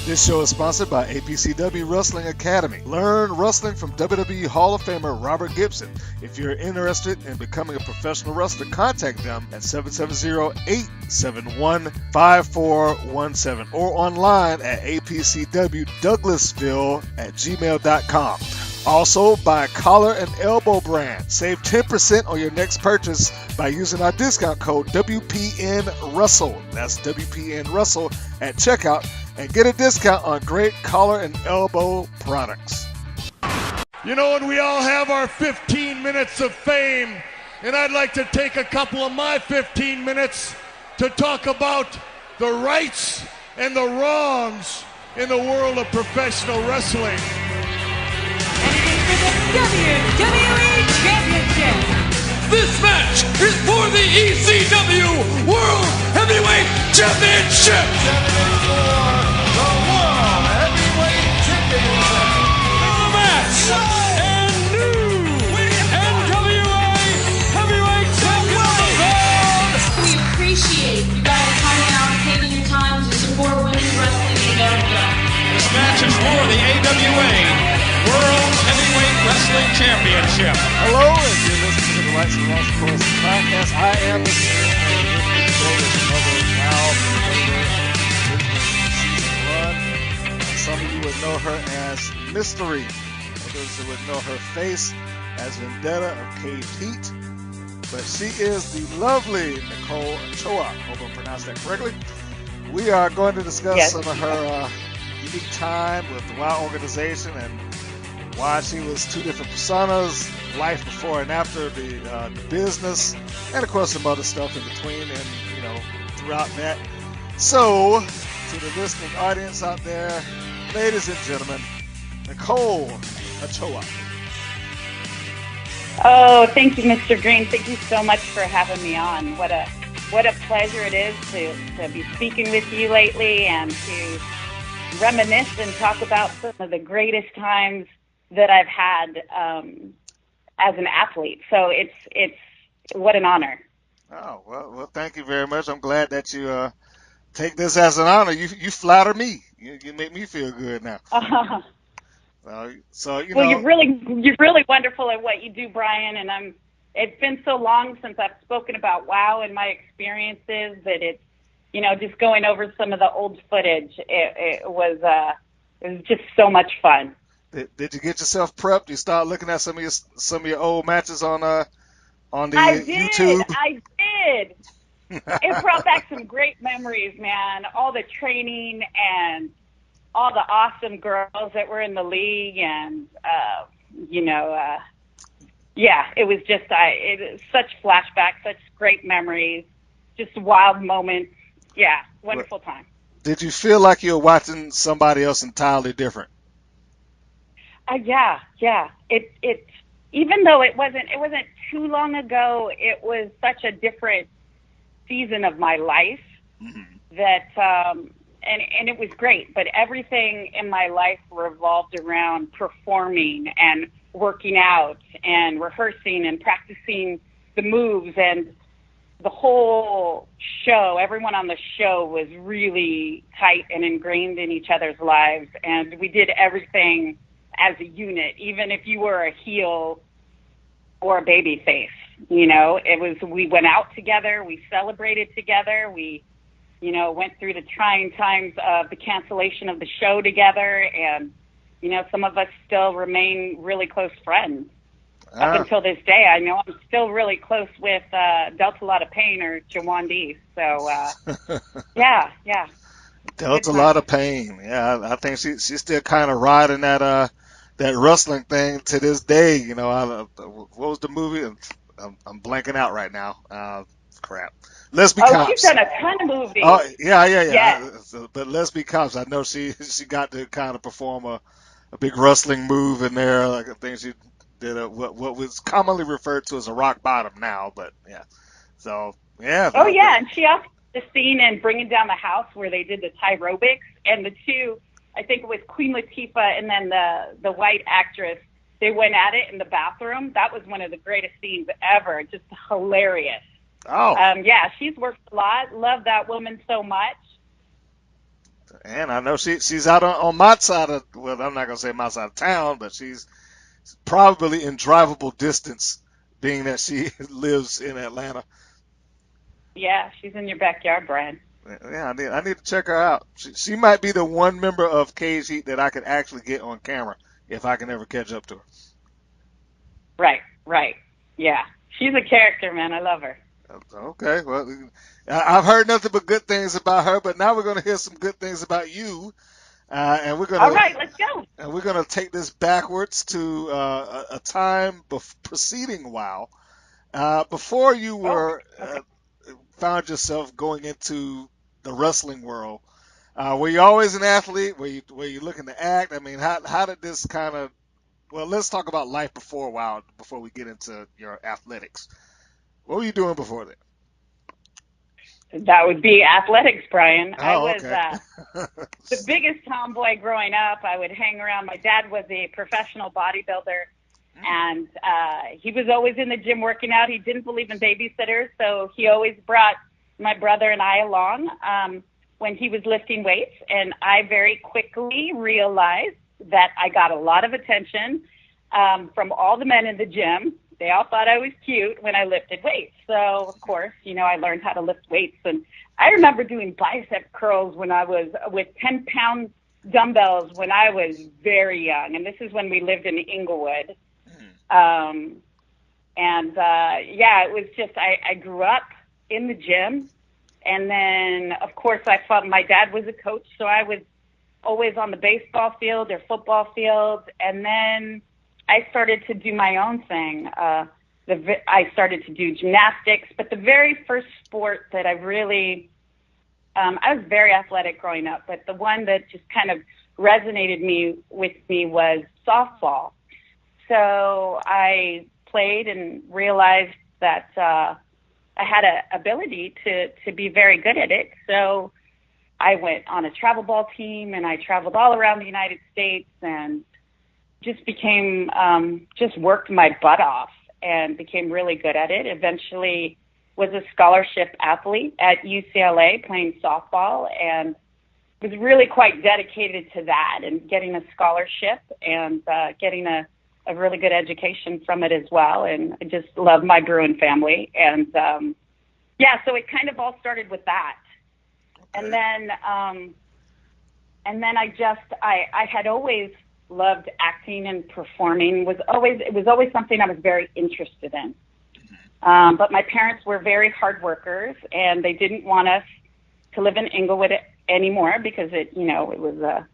This show is sponsored by APCW Wrestling Academy. Learn wrestling from WWE Hall of Famer Robert Gibson. If you're interested in becoming a professional wrestler, contact them at 770-871-5417 or online at apcwdouglasville@gmail.com. Also, buy Collar and Elbow brand. Save 10% on your next purchase by using our discount code WPNWrestle. That's WPNWrestle at checkout and get a discount on great collar and elbow products. You know, and we all have our 15 minutes of fame, and I'd like to take a couple of my 15 minutes to talk about the rights and the wrongs in the world of professional wrestling. WWE Championship. This match is for the ECW World Heavyweight Championship. For the World Heavyweight Championship. The match and new NWA Heavyweight Champion of the world. We appreciate you guys coming out and taking your time to support women's wrestling in America. This match is for the AWA World Heavyweight Wrestling Championship. Hello, and you're listening to the Rights and Wrongs Pro Wrestling Podcast. I am the Some of you would know her as Mystery. Others who would know her face as Vendetta of Cave Heat. But she is the lovely Nicole Ochoa. Hope I pronounced that correctly. We are going to discuss some of her unique time with the WOW organization and why she was two different personas, life before and after the business, and of course some other stuff in between and throughout that. So, to the listening audience out there, ladies and gentlemen, Nicole Ochoa. Oh, thank you, Mr. Green. Thank you so much for having me on. What a pleasure it is to be speaking with you lately and to reminisce and talk about some of the greatest times that I've had as an athlete. So it's what an honor. Oh, well, thank you very much. I'm glad that you take this as an honor. You flatter me. You make me feel good now. So well, you're really wonderful at what you do, Brian. And it's been so long since I've spoken about WOW and my experiences that it's just going over some of the old footage. It was just so much fun. Did you get yourself prepped? You start looking at some of your old matches on the YouTube? I did. It brought back some great memories, man. All the training and all the awesome girls that were in the league, and it was just such flashbacks, such great memories, just wild moments. Yeah, wonderful time. Did you feel like you were watching somebody else entirely different? Yeah. It even though it wasn't too long ago, it was such a different season of my life that and it was great. But everything in my life revolved around performing and working out and rehearsing and practicing the moves, and the whole show, everyone on the show was really tight and ingrained in each other's lives, and we did everything as a unit, even if you were a heel or a baby face. We went out together, we celebrated together, we, went through the trying times of the cancellation of the show together, and, some of us still remain really close friends. Up until this day, I know I'm still really close with Dealt a Lot of Pain, or Jawan D. So, yeah. Dealt a lot of pain. Yeah, I think she's still kind of riding that wrestling thing to this day. What was the movie? I'm blanking out right now. Crap. Let's Be Cops. She's done a ton of movies. Oh, yeah. Yes. But Let's Be Cops. I know she got to kind of perform a big wrestling move in there. Like I think she did what was commonly referred to as a rock bottom now. But yeah. So yeah. Oh yeah, and she also did the scene in Bringing Down the House where they did the Tyrobics, and the two, I think it was Queen Latifah and then the white actress, they went at it in the bathroom. That was one of the greatest scenes ever. Just hilarious. Oh. Yeah, she's worked a lot. Love that woman so much. And I know she's out on my side of, well, I'm not gonna say my side of town, but she's probably in drivable distance, being that she lives in Atlanta. Yeah, she's in your backyard, Brian. Yeah, I need to check her out. She might be the one member of Cage Heat that I could actually get on camera if I can ever catch up to her. Right. Yeah, she's a character, man. I love her. Okay, well, I've heard nothing but good things about her, but now we're going to hear some good things about you, and we're going All to right, let's go. and we're going to take this backwards to a time preceding WoW, before you were Okay. found yourself going into the wrestling world. Were you always an athlete? Were you looking to act? I mean, how did this kind of, well, let's talk about life before WoW before we get into your athletics. What were you doing before that? That would be athletics, Brian. I Oh, was okay. the biggest tomboy growing up. I would hang around. My dad was a professional bodybuilder, and he was always in the gym working out. He didn't believe in babysitters, so he always brought my brother and I along when he was lifting weights. And I very quickly realized that I got a lot of attention from all the men in the gym. They all thought I was cute when I lifted weights. So, of course, I learned how to lift weights. And I remember doing bicep curls when I was with 10-pound dumbbells when I was very young. And this is when we lived in Inglewood. It was just, I grew up in the gym. And then, of course, I thought my dad was a coach. So I was always on the baseball field or football field. And then I started to do my own thing. I started to do gymnastics, but the very first sport that I really, I was very athletic growing up, but the one that just kind of resonated with me was softball. So I played and realized that I had an ability to be very good at it. So I went on a travel ball team, and I traveled all around the United States and just became, just worked my butt off and became really good at it. Eventually was a scholarship athlete at UCLA playing softball, and was really quite dedicated to that and getting a scholarship and getting a really good education from it as well. And I just love my Bruin family. And so it kind of all started with that. Okay. And then I had always loved acting and performing. It was always something I was very interested in. But my parents were very hard workers, and they didn't want us to live in Inglewood anymore because it was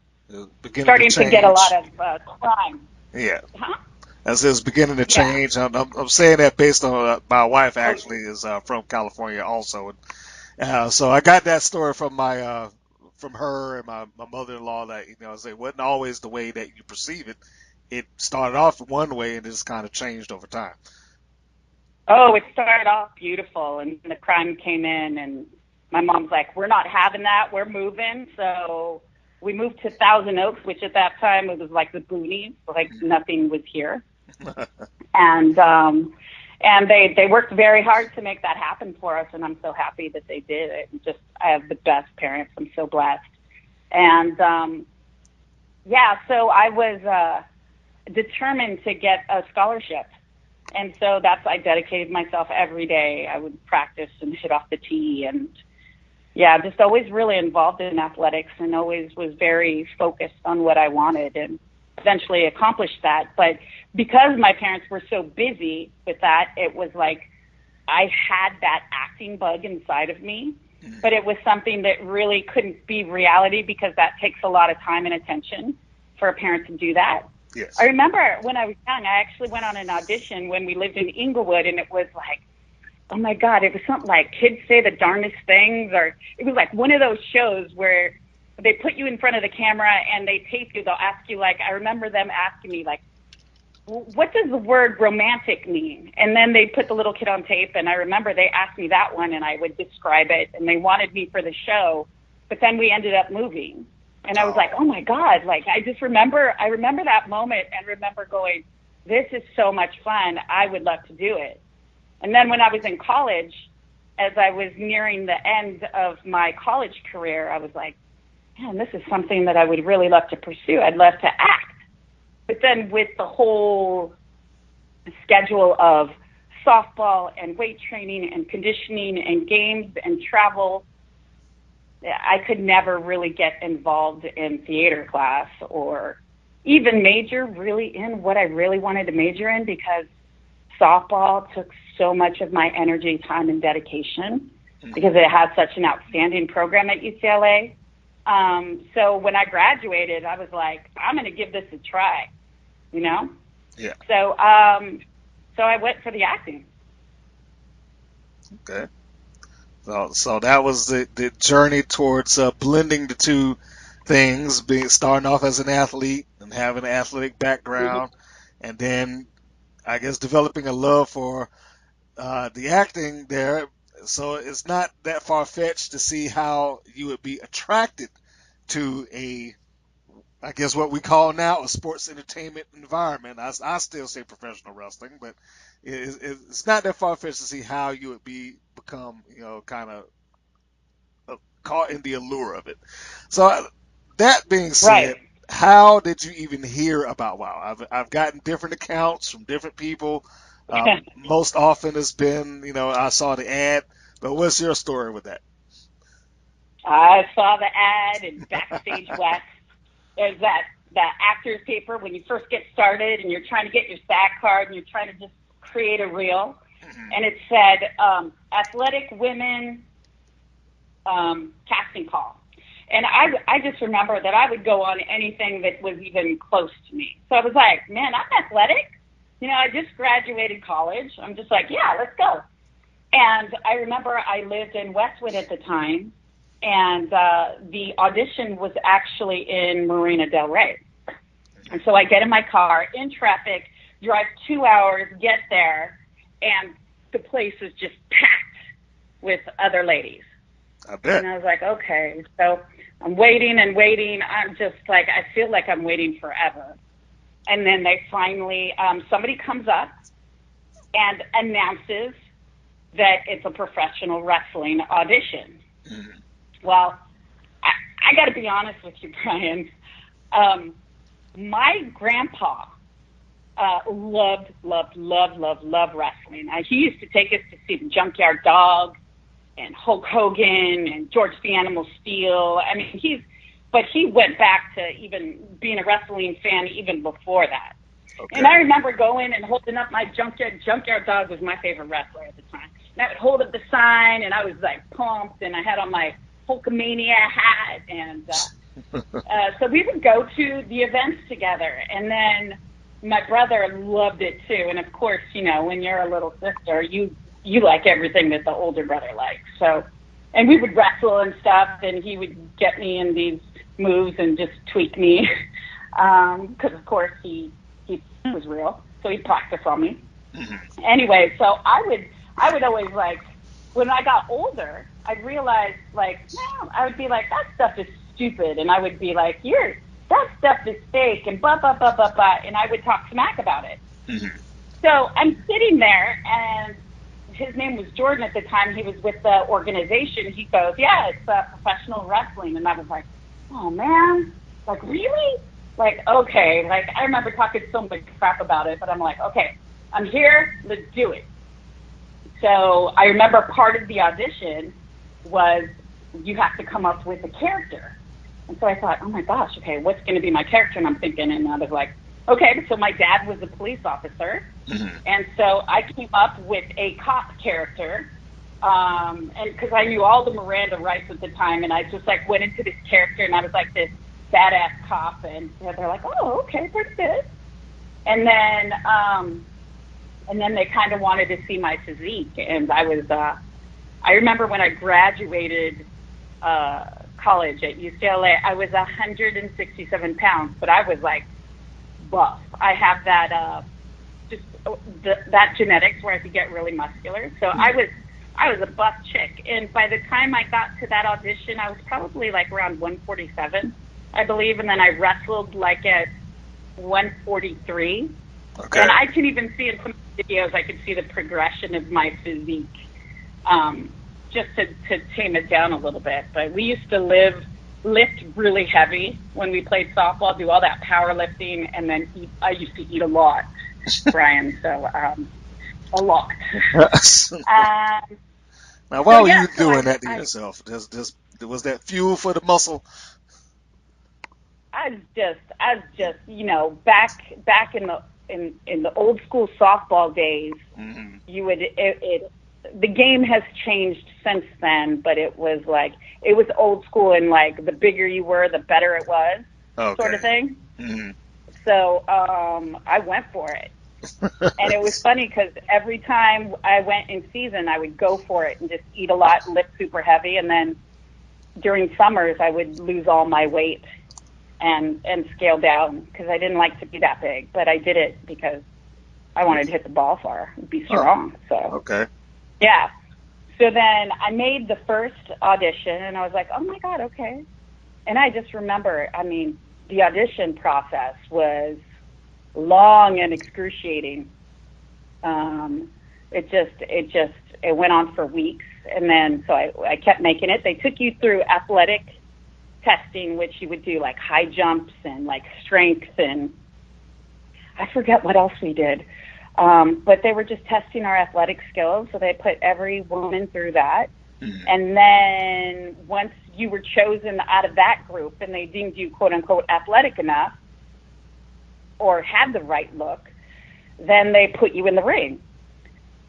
starting to get a lot of crime. Yeah. Huh? As it was beginning to change. I'm saying that based on my wife actually is from California also. And, so I got that story from from her and my mother-in-law that, it wasn't always the way that you perceive it. It started off one way and just kind of changed over time. Oh, it started off beautiful, and the crime came in, and my mom's like, we're not having that. We're moving. So we moved to Thousand Oaks, which at that time it was like the boonies, like nothing was here. And they worked very hard to make that happen for us, and I'm so happy that they did it. I have the best parents. I'm so blessed. And so I was determined to get a scholarship. And so I dedicated myself every day. I would practice and hit off the tee, and just always really involved in athletics, and always was very focused on what I wanted, and eventually accomplished that. But because my parents were so busy with that, it was like I had that acting bug inside of me, but it was something that really couldn't be reality because that takes a lot of time and attention for a parent to do that. Yes. I remember when I was young, I actually went on an audition when we lived in Inglewood, and it was like, oh my God, it was something like Kids Say the Darndest Things, or it was like one of those shows where they put you in front of the camera and they tape you. They'll ask you, like, I remember them asking me, like, what does the word romantic mean? And then they put the little kid on tape, and I remember they asked me that one, and I would describe it, and they wanted me for the show, but then we ended up moving. And I was like, oh my God, like, I remember that moment and remember going, this is so much fun. I would love to do it. And then when I was in college, as I was nearing the end of my college career, I was like, man, this is something that I would really love to pursue. I'd love to act. But then with the whole schedule of softball and weight training and conditioning and games and travel, I could never really get involved in theater class or even major really in what I really wanted to major in, because softball took so much of my energy, time, and dedication because it had such an outstanding program at UCLA. So when I graduated, I was like, I'm going to give this a try, you know? Yeah. So I went for the acting. Okay. So that was the journey towards blending the two things, starting off as an athlete and having an athletic background, and then I guess developing a love for the acting there. So it's not that far-fetched to see how you would be attracted to I guess what we call now a sports entertainment environment. I still say professional wrestling, but it's not that far-fetched to see how you would become, kind of caught in the allure of it. So that being said, Right. how did you even hear about WoW? I've gotten different accounts from different people. Most often it's been, I saw the ad, but what's your story with that? I saw the ad in Backstage West. There's that actor's paper when you first get started and you're trying to get your SAG card and you're trying to just create a reel. And it said, athletic women casting call. And I just remember that I would go on anything that was even close to me. So I was like, man, I'm athletic. I just graduated college. I'm just like, yeah, let's go. And I remember I lived in Westwood at the time, and the audition was actually in Marina Del Rey. And so I get in my car in traffic, drive 2 hours, get there, and the place is just packed with other ladies. I bet. And I was like, okay. So I'm waiting and waiting. I'm just like, I feel like I'm waiting forever. And then they finally, somebody comes up and announces that it's a professional wrestling audition. Mm-hmm. Well, I got to be honest with you, Brian. My grandpa loved wrestling. He used to take us to see the Junkyard Dog and Hulk Hogan and George the Animal Steele. I mean, he went back to even being a wrestling fan even before that. Okay. And I remember going and holding up my Junkyard Dog was my favorite wrestler at the time. And I would hold up the sign, and I was like pumped, and I had on my Hulkamania hat, and so we would go to the events together. And then my brother loved it too. And of course, when you're a little sister, you like everything that the older brother likes. So, and we would wrestle and stuff, and he would get me in these moves and just tweak me, because of course he was real, so he'd practice on me. Mm-hmm. Anyway, so I would always, like, when I got older, I'd realize, like, no, I would be like, that stuff is stupid, and I would be like, that stuff is fake, and blah, blah, blah, blah, blah, and I would talk smack about it. Mm-hmm. So I'm sitting there, and his name was Jordan at the time. He was with the organization. He goes, yeah, it's professional wrestling. And I was like, oh, man, like, really? Like, okay. Like, I remember talking so much crap about it, but I'm like, okay, I'm here. Let's do it. So I remember part of the audition was you have to come up with a character. And so I thought, oh, my gosh, okay, what's going to be my character? And I'm thinking, and I was like, okay, so my dad was a police officer. Mm-hmm. And so I came up with a cop character, and because I knew all the Miranda rights at the time, and I just like went into this character, and I was like this badass cop, and they're like, oh, okay, pretty good. And then they kind of wanted to see my physique, and I remember when I graduated college at UCLA, I was 167 pounds, but I was like buff. I have that that genetics where I could get really muscular. So I was a buff chick, and by the time I got to that audition, I was probably like around 147, I believe, and then I wrestled like at 143. Okay. And I can even see in some videos, I could see the progression of my physique, just to tame it down a little bit. But we used to live lift really heavy when we played softball, do all that powerlifting, and then eat. I used to eat a lot, Brian. So a lot. Now, why So were yeah, you doing that to yourself? Just was that fuel for the muscle? I was just, back in the old school softball days, Mm-hmm. you would the game has changed since then, but it was old school, and like the bigger you were, the better it was, sort of thing. Mm-hmm. So I went for it. And it was funny because every time I went in season, I would go for it and just eat a lot and lift super heavy. And then during summers, I would lose all my weight and scale down because I didn't like to be that big. But I did it because I wanted to hit the ball far and be strong. So, okay. Yeah. So then I made the first audition, and I was like, oh, my God, okay. And I just remember, the audition process was long and excruciating. It went on for weeks, and then so I kept making it. They took you through athletic testing, which you would do like high jumps and like strength, and I forget what else we did. But they were just testing our athletic skills, so they put every woman through that. Mm-hmm. And then once you were chosen out of that group and they deemed you quote unquote athletic enough or had the right look, then they put you in the ring.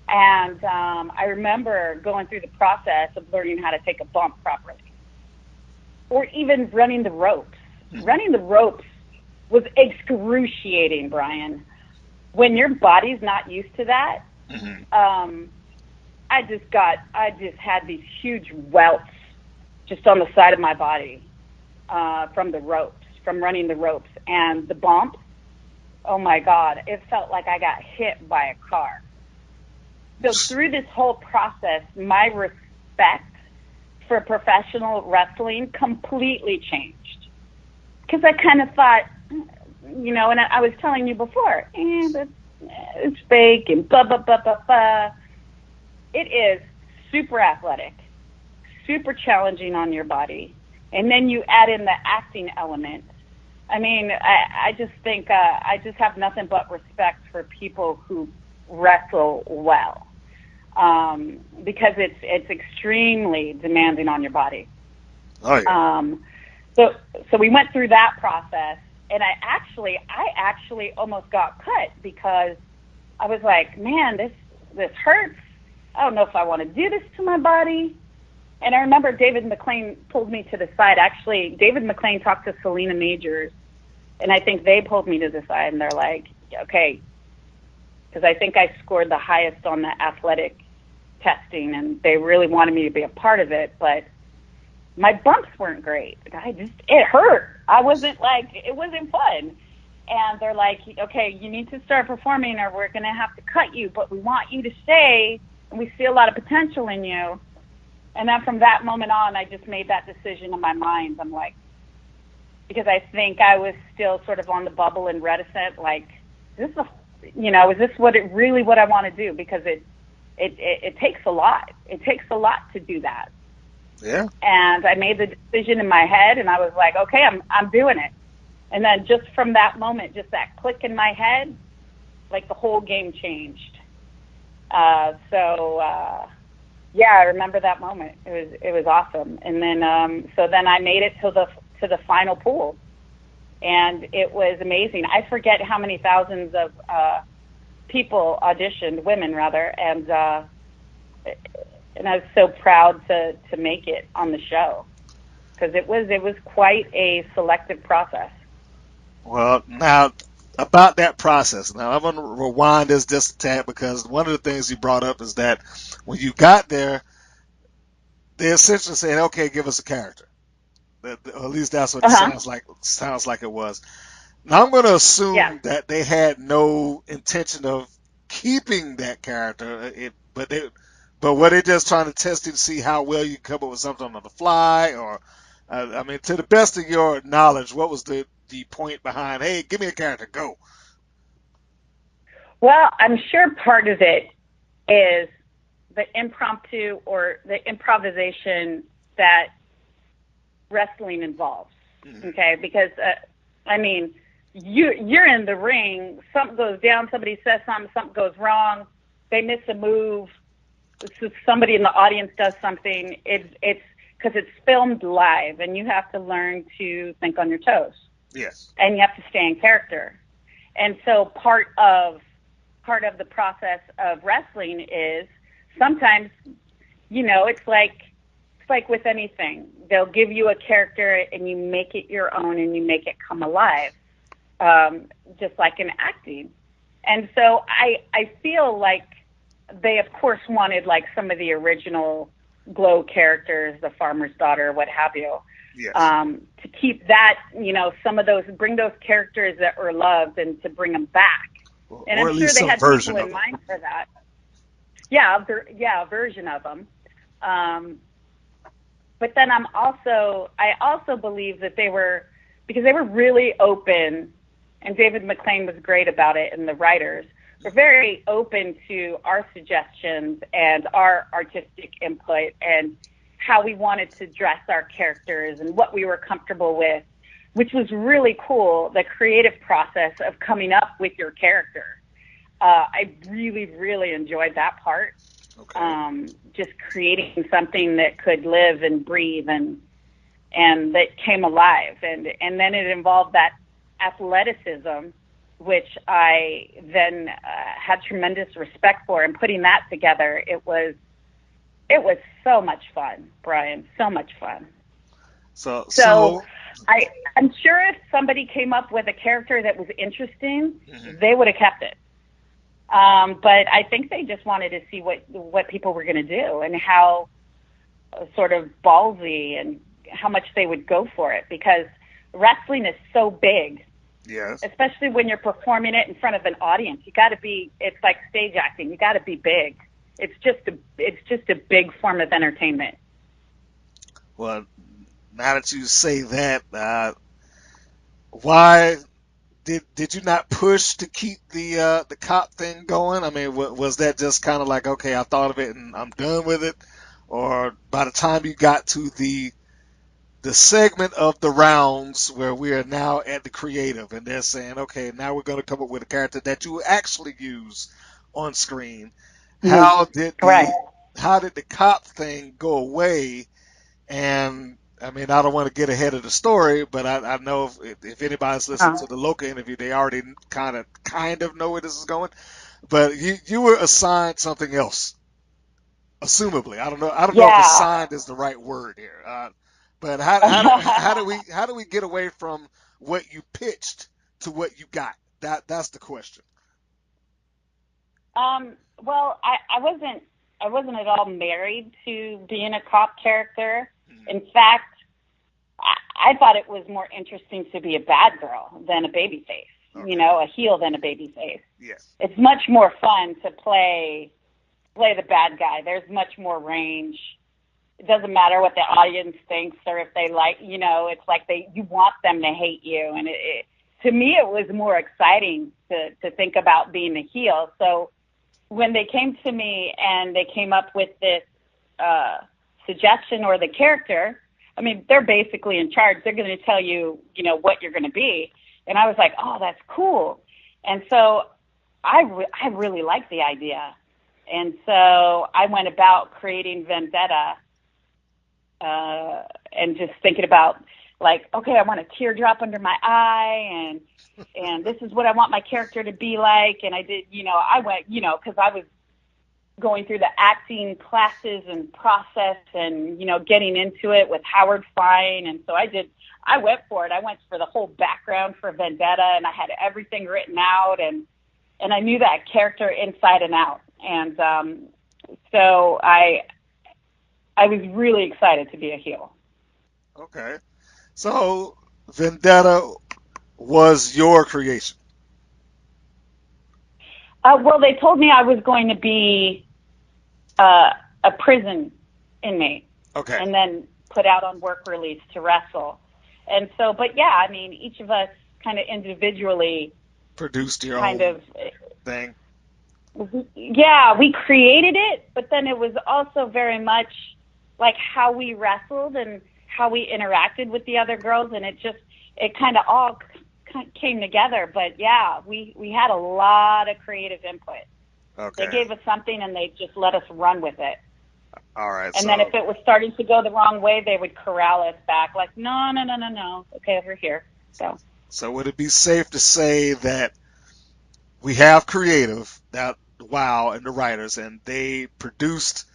And I remember going through the process of learning how to take a bump properly, or even running the ropes. Mm-hmm. Running the ropes was excruciating, Brian. When your body's not used to that, Mm-hmm. I just had these huge welts just on the side of my body from the ropes, from running the ropes. And the bump, oh my God, it felt like I got hit by a car. So through this whole process, my respect for professional wrestling completely changed. Because I kind of thought, and I was telling you before, it's fake and blah, blah, blah, blah, blah. It is super athletic, super challenging on your body. And then you add in the acting element. I just think I just have nothing but respect for people who wrestle well, because it's extremely demanding on your body. Oh, yeah. So we went through that process, and I actually almost got cut because I was like, man, this hurts. I don't know if I want to do this to my body. And I remember David McLean pulled me to the side. Actually, David McLean talked to Selena Majors, and I think they pulled me to the side, and they're like, okay, because I think I scored the highest on the athletic testing, and they really wanted me to be a part of it, but my bumps weren't great. It hurt. It wasn't fun. And they're like, okay, you need to start performing or we're going to have to cut you, but we want you to stay, and we see a lot of potential in you. And then from that moment on, I just made that decision in my mind. I'm like, because I think I was still sort of on the bubble and reticent, like, is this what I want to do? Because it takes a lot. It takes a lot to do that. Yeah. And I made the decision in my head, and I was like, okay, I'm doing it. And then just from that moment, just that click in my head, like the whole game changed. Yeah, I remember that moment. It was awesome. And then so then I made it to the final pool, and it was amazing. I forget how many thousands of people auditioned, women rather, and I was so proud to make it on the show because it was quite a selective process. Well, now about that process. Now I'm going to rewind this just a tad because one of the things you brought up is that when you got there, they essentially said, "Okay, give us a character." Or at least that's what it sounds like. Sounds like it was. Now I'm going to assume that they had no intention of keeping that character. But were they just trying to test you to see how well you come up with something on the fly, or to the best of your knowledge, what was the point behind? Hey, give me a character, go. Well, I'm sure part of it is the impromptu or the improvisation that wrestling involves. Okay, because I mean, you're in the ring, something goes down, somebody says something goes wrong, they miss a move, so somebody in the audience does something. It's because it's filmed live, and you have to learn to think on your toes. Yes. And you have to stay in character. And so part of the process of wrestling is sometimes, you know, it's like with anything. They'll give you a character and you make it your own and you make it come alive, just like in acting. And so I feel like they, of course, wanted like some of the original Glow characters, the farmer's daughter, what have you. Yes. To keep that, you know, some of those, bring those characters that were loved and to bring them back. And I'm sure they had people in mind for that. Yeah, a version of them. But then I also believe that because they were really open, and David McLean was great about it, and the writers were very open to our suggestions and our artistic input and how we wanted to dress our characters and what we were comfortable with, which was really cool, the creative process of coming up with your character. I really, really enjoyed that part. Okay. Just creating something that could live and breathe and that came alive. And then it involved that athleticism, which I then had tremendous respect for. And putting that together, it was so much fun, Brian, so much fun. So I'm sure if somebody came up with a character that was interesting, they would have kept it. But I think they just wanted to see what people were going to do and how sort of ballsy and how much they would go for it, because wrestling is so big. Yes. Especially when you're performing it in front of an audience. You got to be, it's like stage acting. You got to be big. It's just a big form of entertainment. Well, now that you say that, why did you not push to keep the cop thing going? I mean, was that just kind of like, okay, I thought of it and I'm done with it, or by the time you got to the segment of the rounds where we are now at the creative and they're saying, okay, now we're going to come up with a character that you actually use on screen, how did the cop thing go away? And I mean, I don't want to get ahead of the story, but I know if anybody's listened to the local interview, they already kind of know where this is going. But you were assigned something else, assumably. I don't know if assigned is the right word here. But how do we get away from what you pitched to what you got? That's the question. Well, I wasn't at all married to being a cop character. In fact, I thought it was more interesting to be a bad girl than a baby face. Okay. You know, a heel than a baby face. Yes. It's much more fun to play the bad guy. There's much more range. It doesn't matter what the audience thinks or if they like, you know, it's like you want them to hate you. And to me, it was more exciting to think about being a heel. So when they came to me and they came up with this suggestion or the character, I mean, they're basically in charge. They're going to tell you, you know, what you're going to be. And I was like, oh, that's cool. And so I really liked the idea. And so I went about creating Vendetta and just thinking about, like, okay, I want a teardrop under my eye, and this is what I want my character to be like. And I did, you know, I went, you know, because I was going through the acting classes and process and, you know, getting into it with Howard Fine. And so I went for it. I went for the whole background for Vendetta, and I had everything written out, and I knew that character inside and out. And so I was really excited to be a heel. Okay. So Vendetta was your creation. Well, they told me I was going to be a prison inmate. Okay. And then put out on work release to wrestle. And so, but yeah, I mean, each of us kind of individually produced your kind own of thing. Yeah, we created it, but then it was also very much like how we wrestled and how we interacted with the other girls, and it kind of all came together. But yeah, we had a lot of creative input. Okay. They gave us something and they just let us run with it. All right. And then if it was starting to go the wrong way, they would corral us back, like, no. Okay, over here. So would it be safe to say that we have creative, that WoW and the writers, and they produced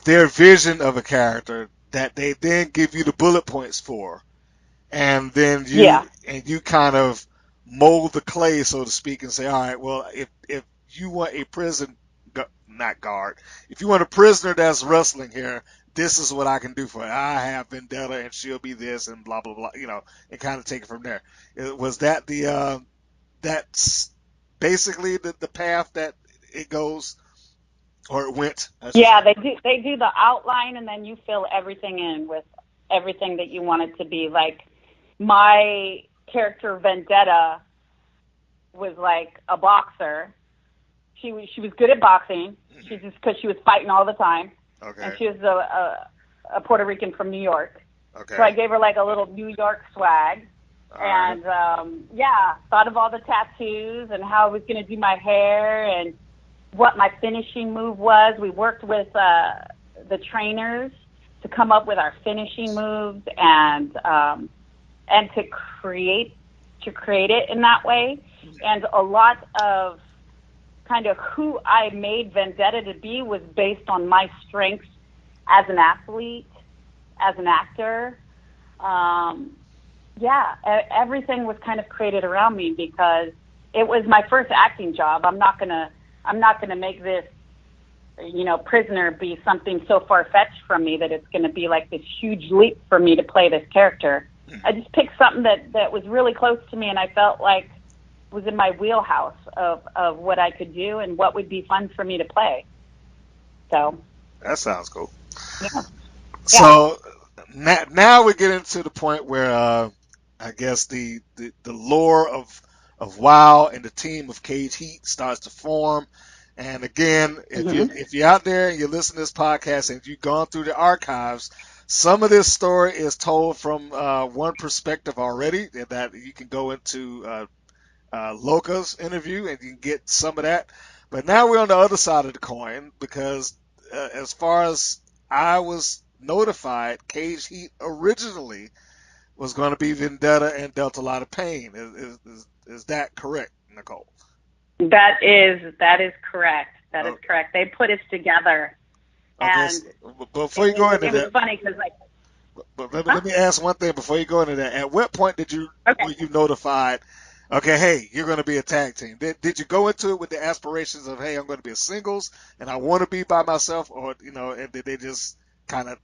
their vision of a character that they then give you the bullet points for, and then you kind of mold the clay, so to speak, and say, all right, well, if you want a if you want a prisoner that's wrestling here, this is what I can do for it. I have Vendetta, and she'll be this, and blah blah blah, and kind of take it from there. Was that that's basically the path that it goes, or it went? Yeah, they do the outline, and then you fill everything in with everything that you want it to be. Like, my character Vendetta was like a boxer. She was good at boxing. She just because she was fighting all the time. Okay. And she was a Puerto Rican from New York. Okay. So I gave her like a little New York swag. And thought of all the tattoos and how I was going to do my hair and what my finishing move was. We worked with the trainers to come up with our finishing moves and to create it in that way. And a lot of kind of who I made Vendetta to be was based on my strengths as an athlete, as an actor. Everything was kind of created around me because it was my first acting job. I'm not gonna make this, prisoner be something so far-fetched from me that it's going to be like this huge leap for me to play this character. I just picked something that was really close to me, and I felt like was in my wheelhouse of what I could do and what would be fun for me to play. So that sounds cool. Yeah. So now we get into the point where I guess the lore of WoW and the team of Cage Heat starts to form. And again, if you're out there and you listen to this podcast and you've gone through the archives, some of this story is told from one perspective already, that you can go into Loca's interview and you can get some of that. But now we're on the other side of the coin because as far as I was notified, Cage Heat originally was going to be Vendetta and dealt a lot of pain. Is that correct, Nicole? That is correct. That is correct. They put us together. Okay, and so before you go into that, it was funny because let me ask one thing before you go into that. At what point were you notified? Okay, hey, you're going to be a tag team. Did you go into it with the aspirations of, hey, I'm going to be a singles and I want to be by myself, or and did they just kind of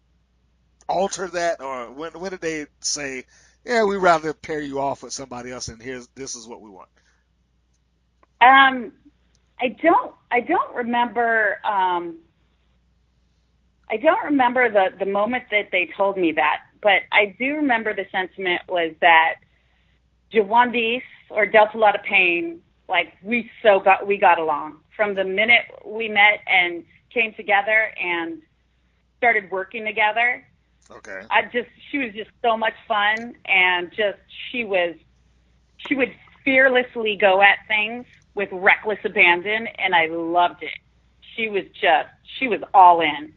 alter that, or when did they say, yeah, we'd rather pair you off with somebody else, and this is what we want? I don't remember. I don't remember the moment that they told me that, but I do remember the sentiment was that Jawandis or dealt a lot of pain. Like we got along from the minute we met and came together and started working together. Okay. She was just so much fun, and she would fearlessly go at things with reckless abandon, and I loved it. She was all in.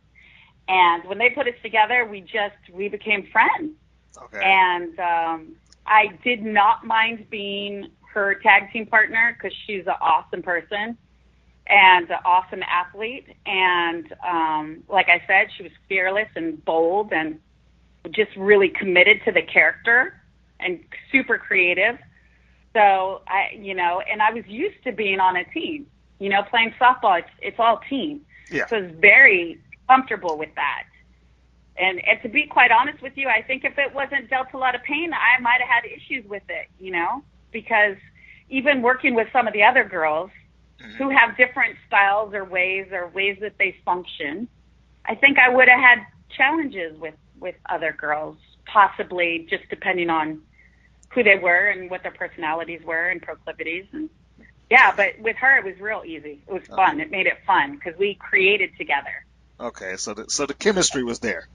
And when they put us together, we became friends. Okay. And I did not mind being her tag team partner because she's an awesome person and an awesome athlete. And like I said, she was fearless and bold and just really committed to the character and super creative. So and I was used to being on a team, playing softball. It's all team. Yeah. So I was very comfortable with that. And to be quite honest with you, I think if it wasn't dealt a lot of pain, I might have had issues with it, because even working with some of the other girls who have different styles or ways that they function, I think I would have had challenges with other girls, possibly just depending on who they were and what their personalities were and proclivities. And but with her, it was real easy. It was fun. It made it fun because we created together. Okay, so the chemistry was there.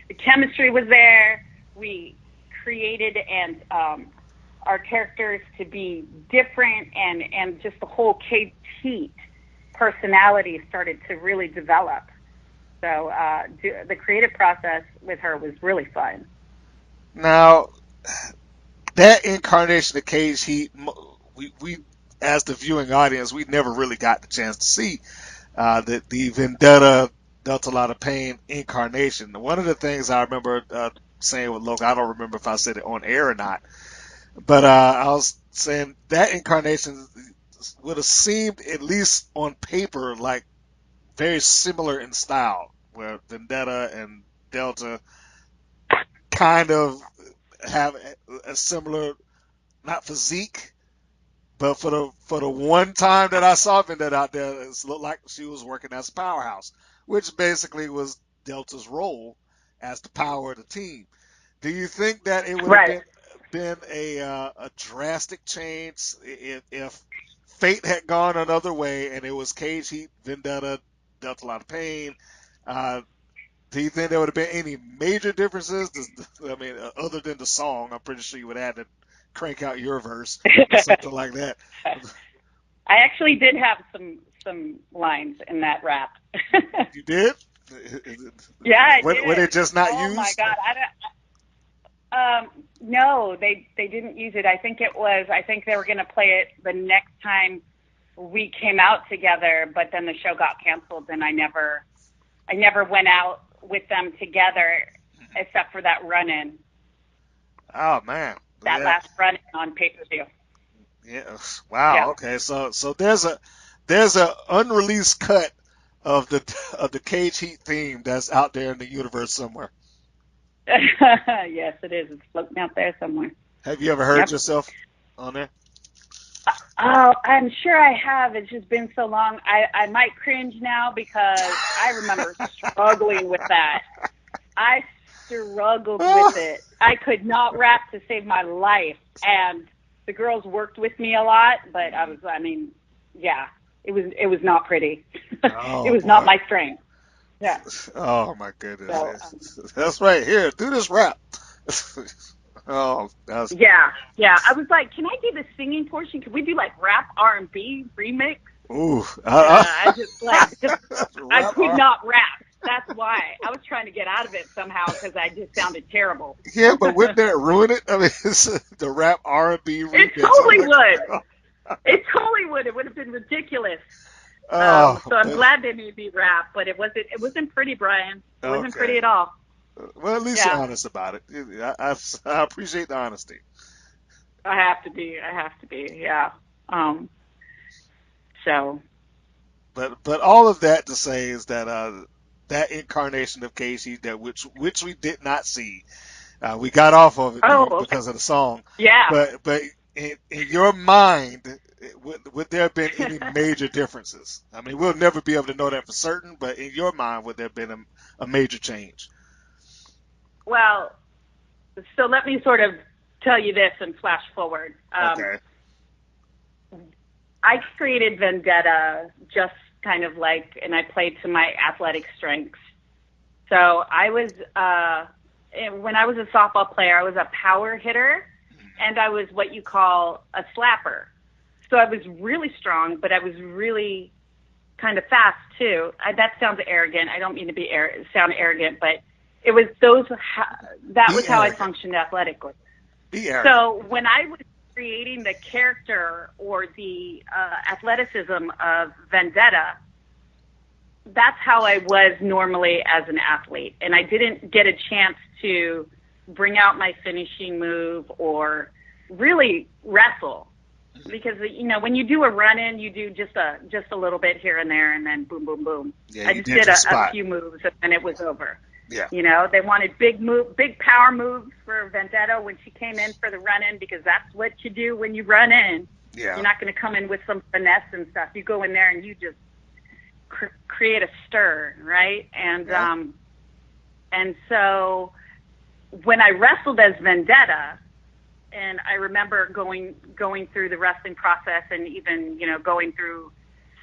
The chemistry was there. We created and our characters to be different, and just the whole Cage Heat personality started to really develop. So the creative process with her was really fun. Now, that incarnation of Cage Heat, we as the viewing audience, we never really got the chance to see the Vendetta dealt a lot of pain incarnation. One of the things I remember saying with Logan, I don't remember if I said it on air or not, but I was saying that incarnation would have seemed, at least on paper, like very similar in style, where Vendetta and Delta kind of have a similar, not physique, but for the one time that I saw Vendetta out there, it looked like she was working as a powerhouse, which basically was Delta's role as the power of the team. Do you think that it would have been a drastic change if fate had gone another way and it was Cage Heat, Vendetta, dealt a lot of pain? Do you think there would have been any major differences? I mean, other than the song, I'm pretty sure you would have had to crank out your verse or something like that. I actually did have some lines in that rap. You did? Yeah, I did. Were they just not used? Oh my God, no, they didn't use it. I think they were going to play it the next time we came out together, but then the show got canceled, and I never went out with them together except for that run-in. Oh man, that last run-in on pay-per-view. Yeah. Wow. Yeah. Okay. So there's a unreleased cut of the Cage Heat theme that's out there in the universe somewhere. Yes, it is. It's floating out there somewhere. Have you ever heard yourself on there? Oh, I'm sure I have. It's just been so long. I might cringe now because I remember struggling with that. I struggled with it. I could not rap to save my life, and the girls worked with me a lot, but it was not pretty. Oh, it was not my strength. Yeah. Oh my goodness. So, that's right. Here, do this rap. Oh, that's... Yeah. I was like, can I do the singing portion? Can we do like rap R&B remix? Ooh. I could not rap. That's why I was trying to get out of it somehow because I just sounded terrible. Yeah, but wouldn't that ruin it? I mean, the rap R&B remix. It totally would. It totally would. It would have been ridiculous. So I'm glad they made me rap, but it wasn't pretty, Brian. It wasn't pretty at all. Well, at least you're honest about it. I appreciate the honesty. I have to be. Yeah. So. But all of that to say is that that incarnation of Casey, which we did not see, we got off of it because of the song. Yeah. But in your mind, would there have been any major differences? I mean, we'll never be able to know that for certain, but in your mind, would there have been a major change? Well, so let me sort of tell you this and flash forward. Okay. I created Vendetta just kind of like, and I played to my athletic strengths. So I was, when I was a softball player, I was a power hitter, and I was what you call a slapper. So I was really strong, but I was really kind of fast too. That sounds arrogant. I don't mean to sound arrogant, but it was that was how I functioned athletically. So when I was creating the character or the athleticism of Vendetta, that's how I was normally as an athlete. And I didn't get a chance to bring out my finishing move or really wrestle. Because, when you do a run-in, you do just a little bit here and there, and then boom, boom, boom. Yeah, I just did a few moves, and then it was over. Yeah. They wanted big power moves for Vendetta when she came in for the run-in, because that's what you do when you run in. Yeah. You're not going to come in with some finesse and stuff. You go in there and you just create a stir, right? And and so when I wrestled as Vendetta, and I remember going through the wrestling process and even, going through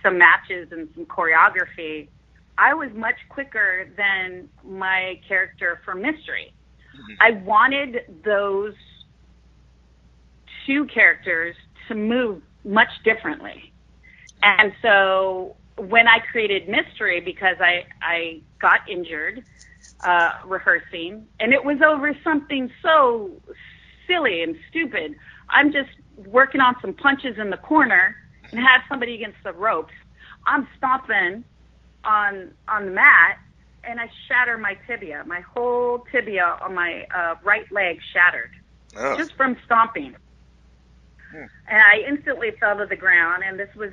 some matches and some choreography, I was much quicker than my character for Mystery. I wanted those two characters to move much differently. And so when I created Mystery, because I got injured rehearsing, and it was over something so silly and stupid. I'm just working on some punches in the corner and had somebody against the ropes. I'm stomping on the mat, and I shatter my tibia. My whole tibia on my right leg shattered just from stomping. And I instantly fell to the ground. And this was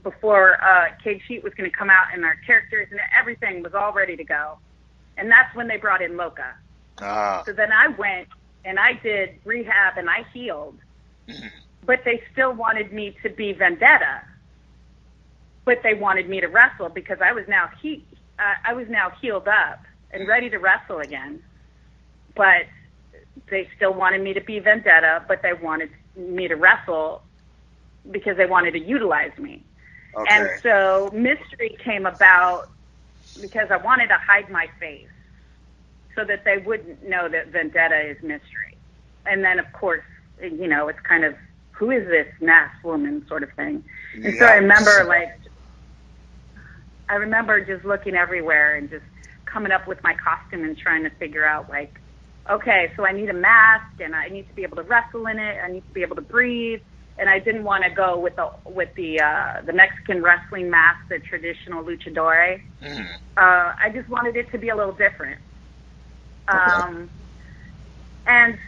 before Cage Heat was going to come out, and our characters and everything was all ready to go. And that's when they brought in Loca. So then I went and I did rehab and I healed, but they still wanted me to be Vendetta. But they wanted me to wrestle because I was now healed up and ready to wrestle again. But they still wanted me to be Vendetta, but they wanted me to wrestle because they wanted to utilize me. Okay. And so Mystery came about because I wanted to hide my face so that they wouldn't know that Vendetta is Mystery. And then, of course, it's kind of, who is this masked woman sort of thing. And so I remember just looking everywhere and just coming up with my costume and trying to figure out, like, okay, so I need a mask and I need to be able to wrestle in it. I need to be able to breathe. And I didn't want to go with the Mexican wrestling mask, the traditional luchador. I just wanted it to be a little different. And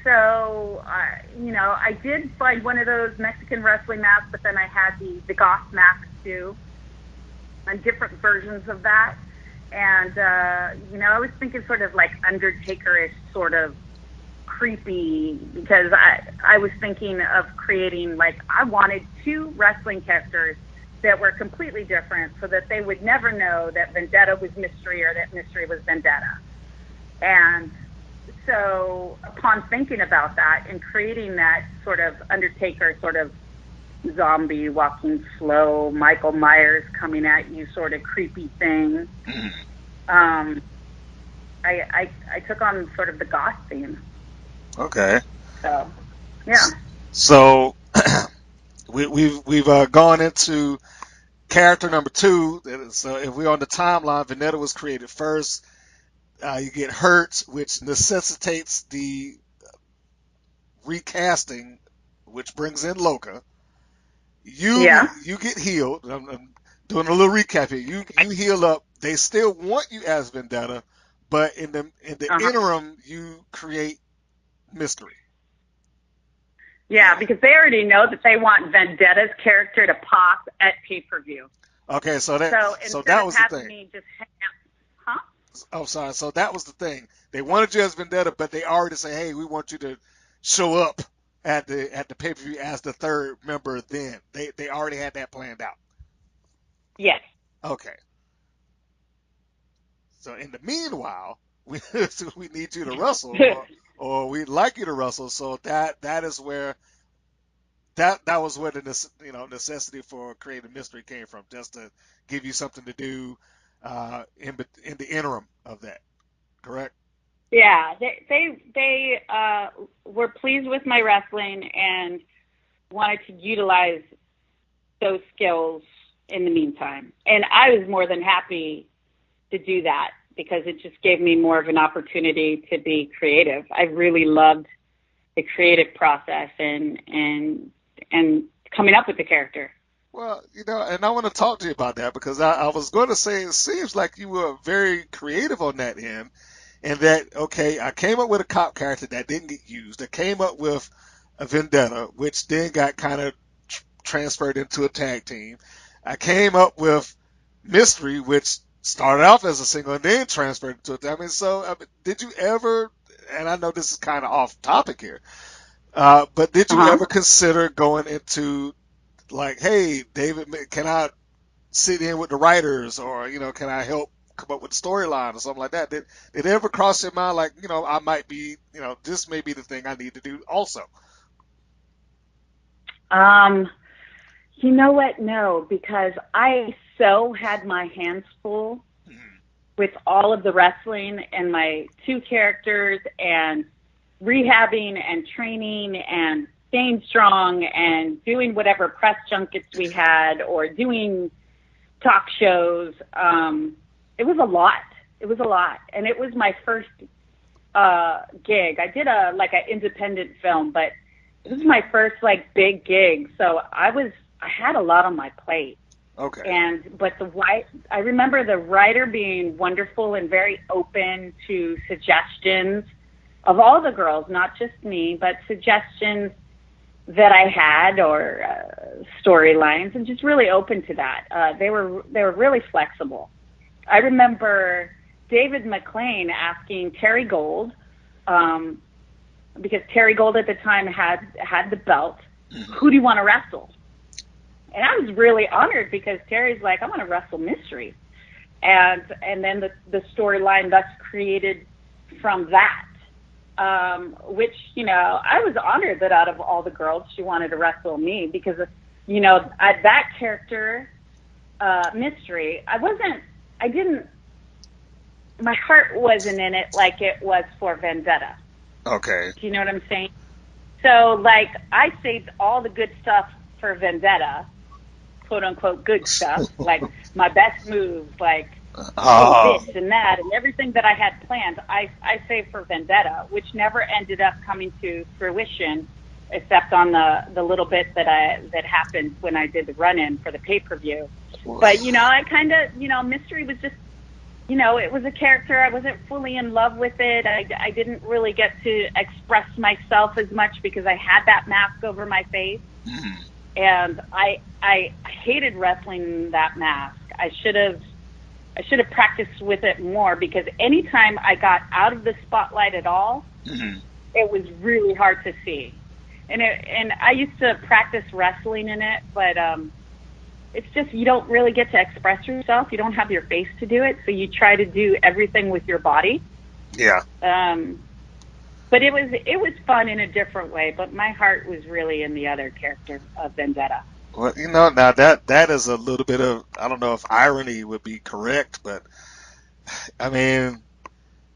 so, I did find one of those Mexican wrestling masks, but then I had the goth mask too, and different versions of that. And, I was thinking sort of like Undertaker-ish, sort of creepy, because I was thinking of creating, like, I wanted two wrestling characters that were completely different so that they would never know that Vendetta was Mystery or that Mystery was Vendetta. And so upon thinking about that and creating that sort of Undertaker, sort of zombie walking slow, Michael Myers coming at you sort of creepy thing, I took on sort of the goth theme. Okay. So, yeah. So we've gone into character number 2. So if we're on the timeline, Vendetta was created first. You get hurt, which necessitates the recasting, which brings in Loca. You get healed. I'm doing a little recap here. You heal up. They still want you as Vendetta, but in the interim, you create Mystery. Yeah, because they already know that they want Vendetta's character to pop at pay-per-view. Okay, so that was the thing. Me just hang out. Huh? Oh, sorry. So that was the thing. They wanted you as Vendetta, but they already say, "Hey, we want you to show up at the pay-per-view as the third member." Then they already had that planned out. Yes. Okay. So in the meanwhile, we need you to wrestle, or we'd like you to wrestle. So that is where that was where the necessity for creating Mystery came from, just to give you something to do in the interim of that. Correct? Yeah, they were pleased with my wrestling and wanted to utilize those skills in the meantime. And I was more than happy to do that because it just gave me more of an opportunity to be creative. I really loved the creative process and coming up with the character. Well, and I want to talk to you about that because I was going to say it seems like you were very creative on that end. And that, okay, I came up with a cop character that didn't get used. I came up with a Vendetta, which then got kind of transferred into a tag team. I came up with Mystery, which started off as a single and then transferred into a tag team. Did you ever, and I know this is kind of off topic here, but did you ever consider going into, like, hey, David, can I sit in with the writers, or, can I help come up with a storyline or something like that? Did it ever cross your mind, like, I might be, this may be the thing I need to do also? You know what? No, because I so had my hands full with all of the wrestling and my 2 characters and rehabbing and training and staying strong and doing whatever press junkets we had or doing talk shows. It was a lot. It was a lot. And it was my first gig. I did an independent film, but it was my first big gig. So I had a lot on my plate. Okay. But I remember the writer being wonderful and very open to suggestions of all the girls, not just me, but suggestions that I had or storylines, and just really open to that. They were really flexible. I remember David McLean asking Terry Gold, because Terry Gold at the time had the belt, who do you want to wrestle? And I was really honored because Terry's like, I want to wrestle Mystery. And then the storyline thus created from that, which, I was honored that out of all the girls, she wanted to wrestle me because, that character, Mystery, my heart wasn't in it like it was for Vendetta. Okay. Do you know what I'm saying? So, I saved all the good stuff for Vendetta, quote unquote good stuff, like my best moves, this and that, and everything that I had planned, I saved for Vendetta, which never ended up coming to fruition, except on the little bit that happened when I did the run-in for the pay-per-view. But, I kind of, Mystery was just, it was a character. I wasn't fully in love with it. I didn't really get to express myself as much because I had that mask over my face. And I hated wrestling that mask. I should have practiced with it more because anytime I got out of the spotlight at all, it was really hard to see. And I used to practice wrestling in it, but it's just you don't really get to express yourself. You don't have your face to do it, so you try to do everything with your body. Yeah. But it was fun in a different way. But my heart was really in the other character of Vendetta. Well, now that is a little bit of, I don't know if irony would be correct, but I mean,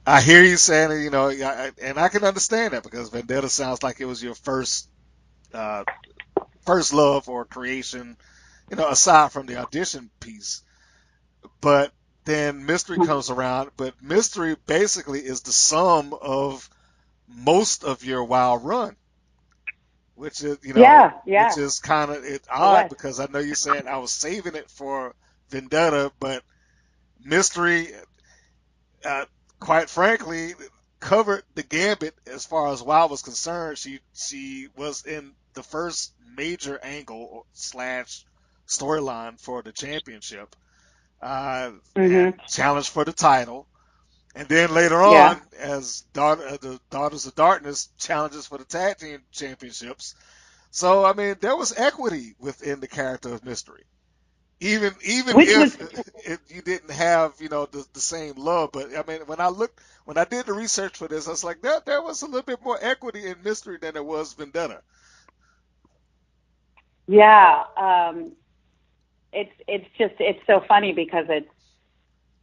I hear you saying it, and I can understand that because Vendetta sounds like it was your first love or creation, aside from the audition piece. But then Mystery comes around, but Mystery basically is the sum of most of your Wild run, which is, which is kind of odd because I know you're saying I was saving it for Vendetta, but Mystery, quite frankly, covered the gambit as far as Wild was concerned. She was in the first major angle / storyline for the championship, and challenge for the title. And then later on, as the Daughters of Darkness challenges for the tag team championships. So, I mean, there was equity within the character of Mystery. Even if you didn't have, the same love. But, I mean, when I did the research for this, I was like, there was a little bit more equity in Mystery than there was Vendetta. Yeah. It's so funny because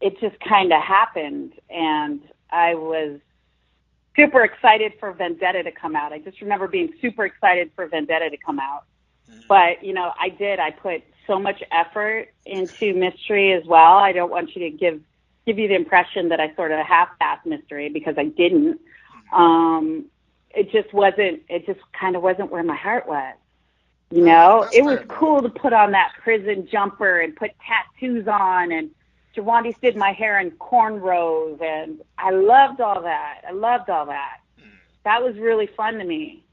it just kind of happened, and I was super excited for Vendetta to come out. I just remember being super excited for Vendetta to come out. But, I put so much effort into Mystery as well. I don't want you to give you the impression that I sort of half-assed Mystery because I didn't. It just kind of wasn't where my heart was. It was cool to put on that prison jumper and put tattoos on, and Jawandi's did my hair in cornrows, and I loved all that. That was really fun to me.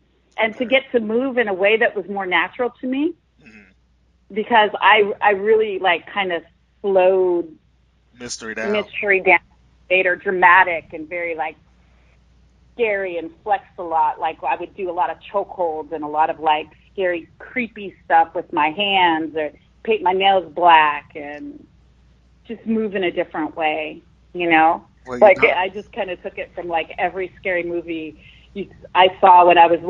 And to get to move in a way that was more natural to me, because I really kind of slowed Mystery down, made her dramatic and very scary and flexed a lot. I would do a lot of chokeholds and a lot of scary, creepy stuff with my hands, or paint my nails black and just move in a different way, Well, I just kind of took it from every scary movie I saw when I was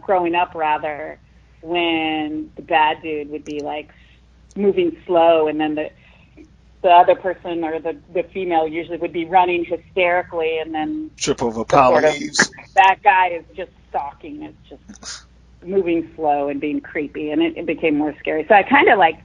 growing up rather, when the bad dude would be moving slow, and then the other person or the female usually would be running hysterically, and then trip over pile of leaves. That guy is just stalking. It's just moving slow and being creepy, and it became more scary. So I kind of like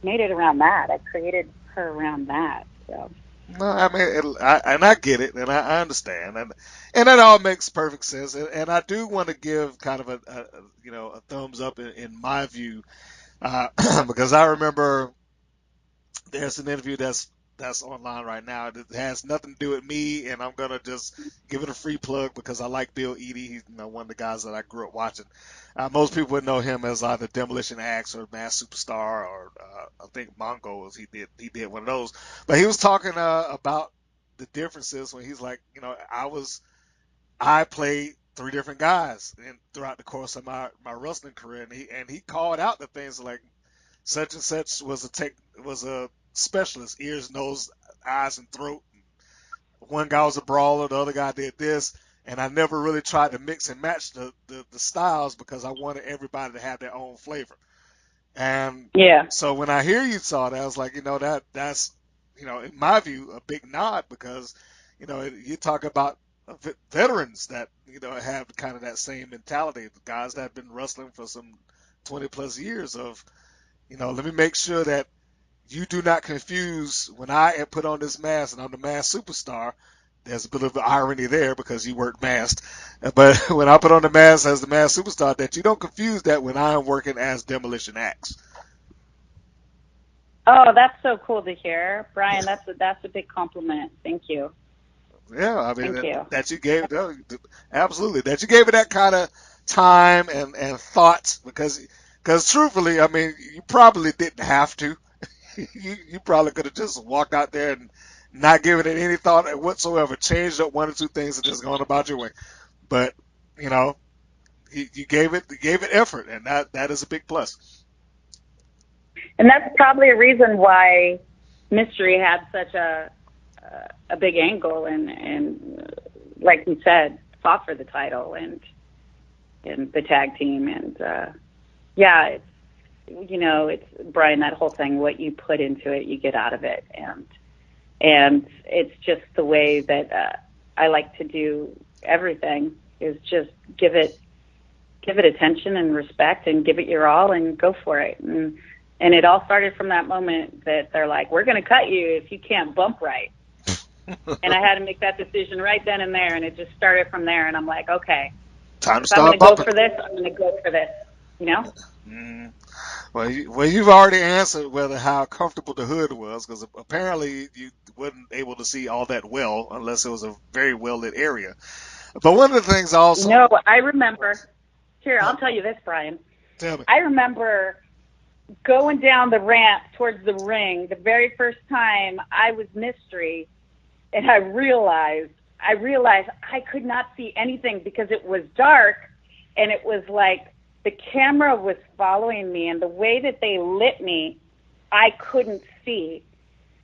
made it around that. I created her around that. So. No, I mean, I get it, and I understand, and that all makes perfect sense. And I do want to give kind of a thumbs up in my view, because I remember there's an interview that's online right now that has nothing to do with me, and I'm gonna just give it a free plug because I like Bill Eadie. He's one of the guys that I grew up watching. Most people would know him as either Demolition Axe or Masked Superstar, or I think Mongols. He did one of those. But he was talking about the differences when he's like, I played 3 different guys throughout the course of my wrestling career, and he called out the things like such and such was a specialist, ears, nose, eyes, and throat. One guy was a brawler, the other guy did this, and I never really tried to mix and match the styles because I wanted everybody to have their own flavor. And so when I hear you saw that, I was like, that's in my view, a big nod because, you talk about veterans that, have kind of that same mentality, the guys that have been wrestling for some 20 plus years of, let me make sure that you do not confuse when I put on this mask and I'm the masked superstar. There's a bit of irony there because you weren't masked. But when I put on the mask as the masked superstar, that you don't confuse that when I am working as Demolition Axe. Oh, that's so cool to hear, Brian. That's a big compliment. Thank you. Yeah, I mean Thank you. That you gave absolutely that you gave it that kind of time and thought because truthfully, I mean, you probably didn't have to. you probably could have just walked out there and not given it any thought whatsoever, changed up 1 or 2 things and just gone about your way. But you gave it effort, and that is a big plus. And that's probably a reason why Mystery had such a big angle and like you said, fought for the title and the tag team and it's Brian, that whole thing, what you put into it, you get out of it. And it's just the way that I like to do everything is just give it attention and respect and give it your all and go for it. And it all started from that moment that they're like, we're going to cut you if you can't bump right. And I had to make that decision right then and there. And it just started from there. And I'm like, okay, time to start bumping. Go for this. I'm going to go for this, Well, you've already answered how comfortable the hood was, because apparently you wasn't able to see all that well unless it was a very well-lit area. But one of the things also... No, I remember... Here, I'll tell you this, Brian. Tell me. I remember going down the ramp towards the ring the very first time I was Mystery, and I realized I could not see anything because it was dark, and it was like the camera was following me, and the way that they lit me, I couldn't see.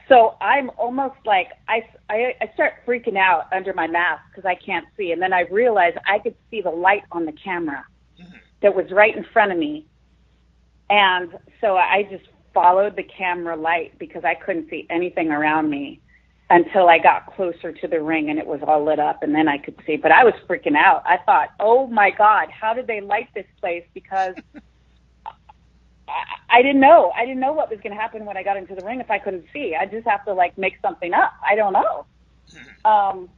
So I'm almost like, I start freaking out under my mask because I can't see. And then I realized I could see the light on the camera that was right in front of me. And so I just followed the camera light because I couldn't see anything around me until I got closer to the ring and it was all lit up and then I could see. But I was freaking out. I thought, oh my God, how did they light this place? Because I didn't know. I didn't know what was going to happen when I got into the ring if I couldn't see. I just have to make something up. I don't know.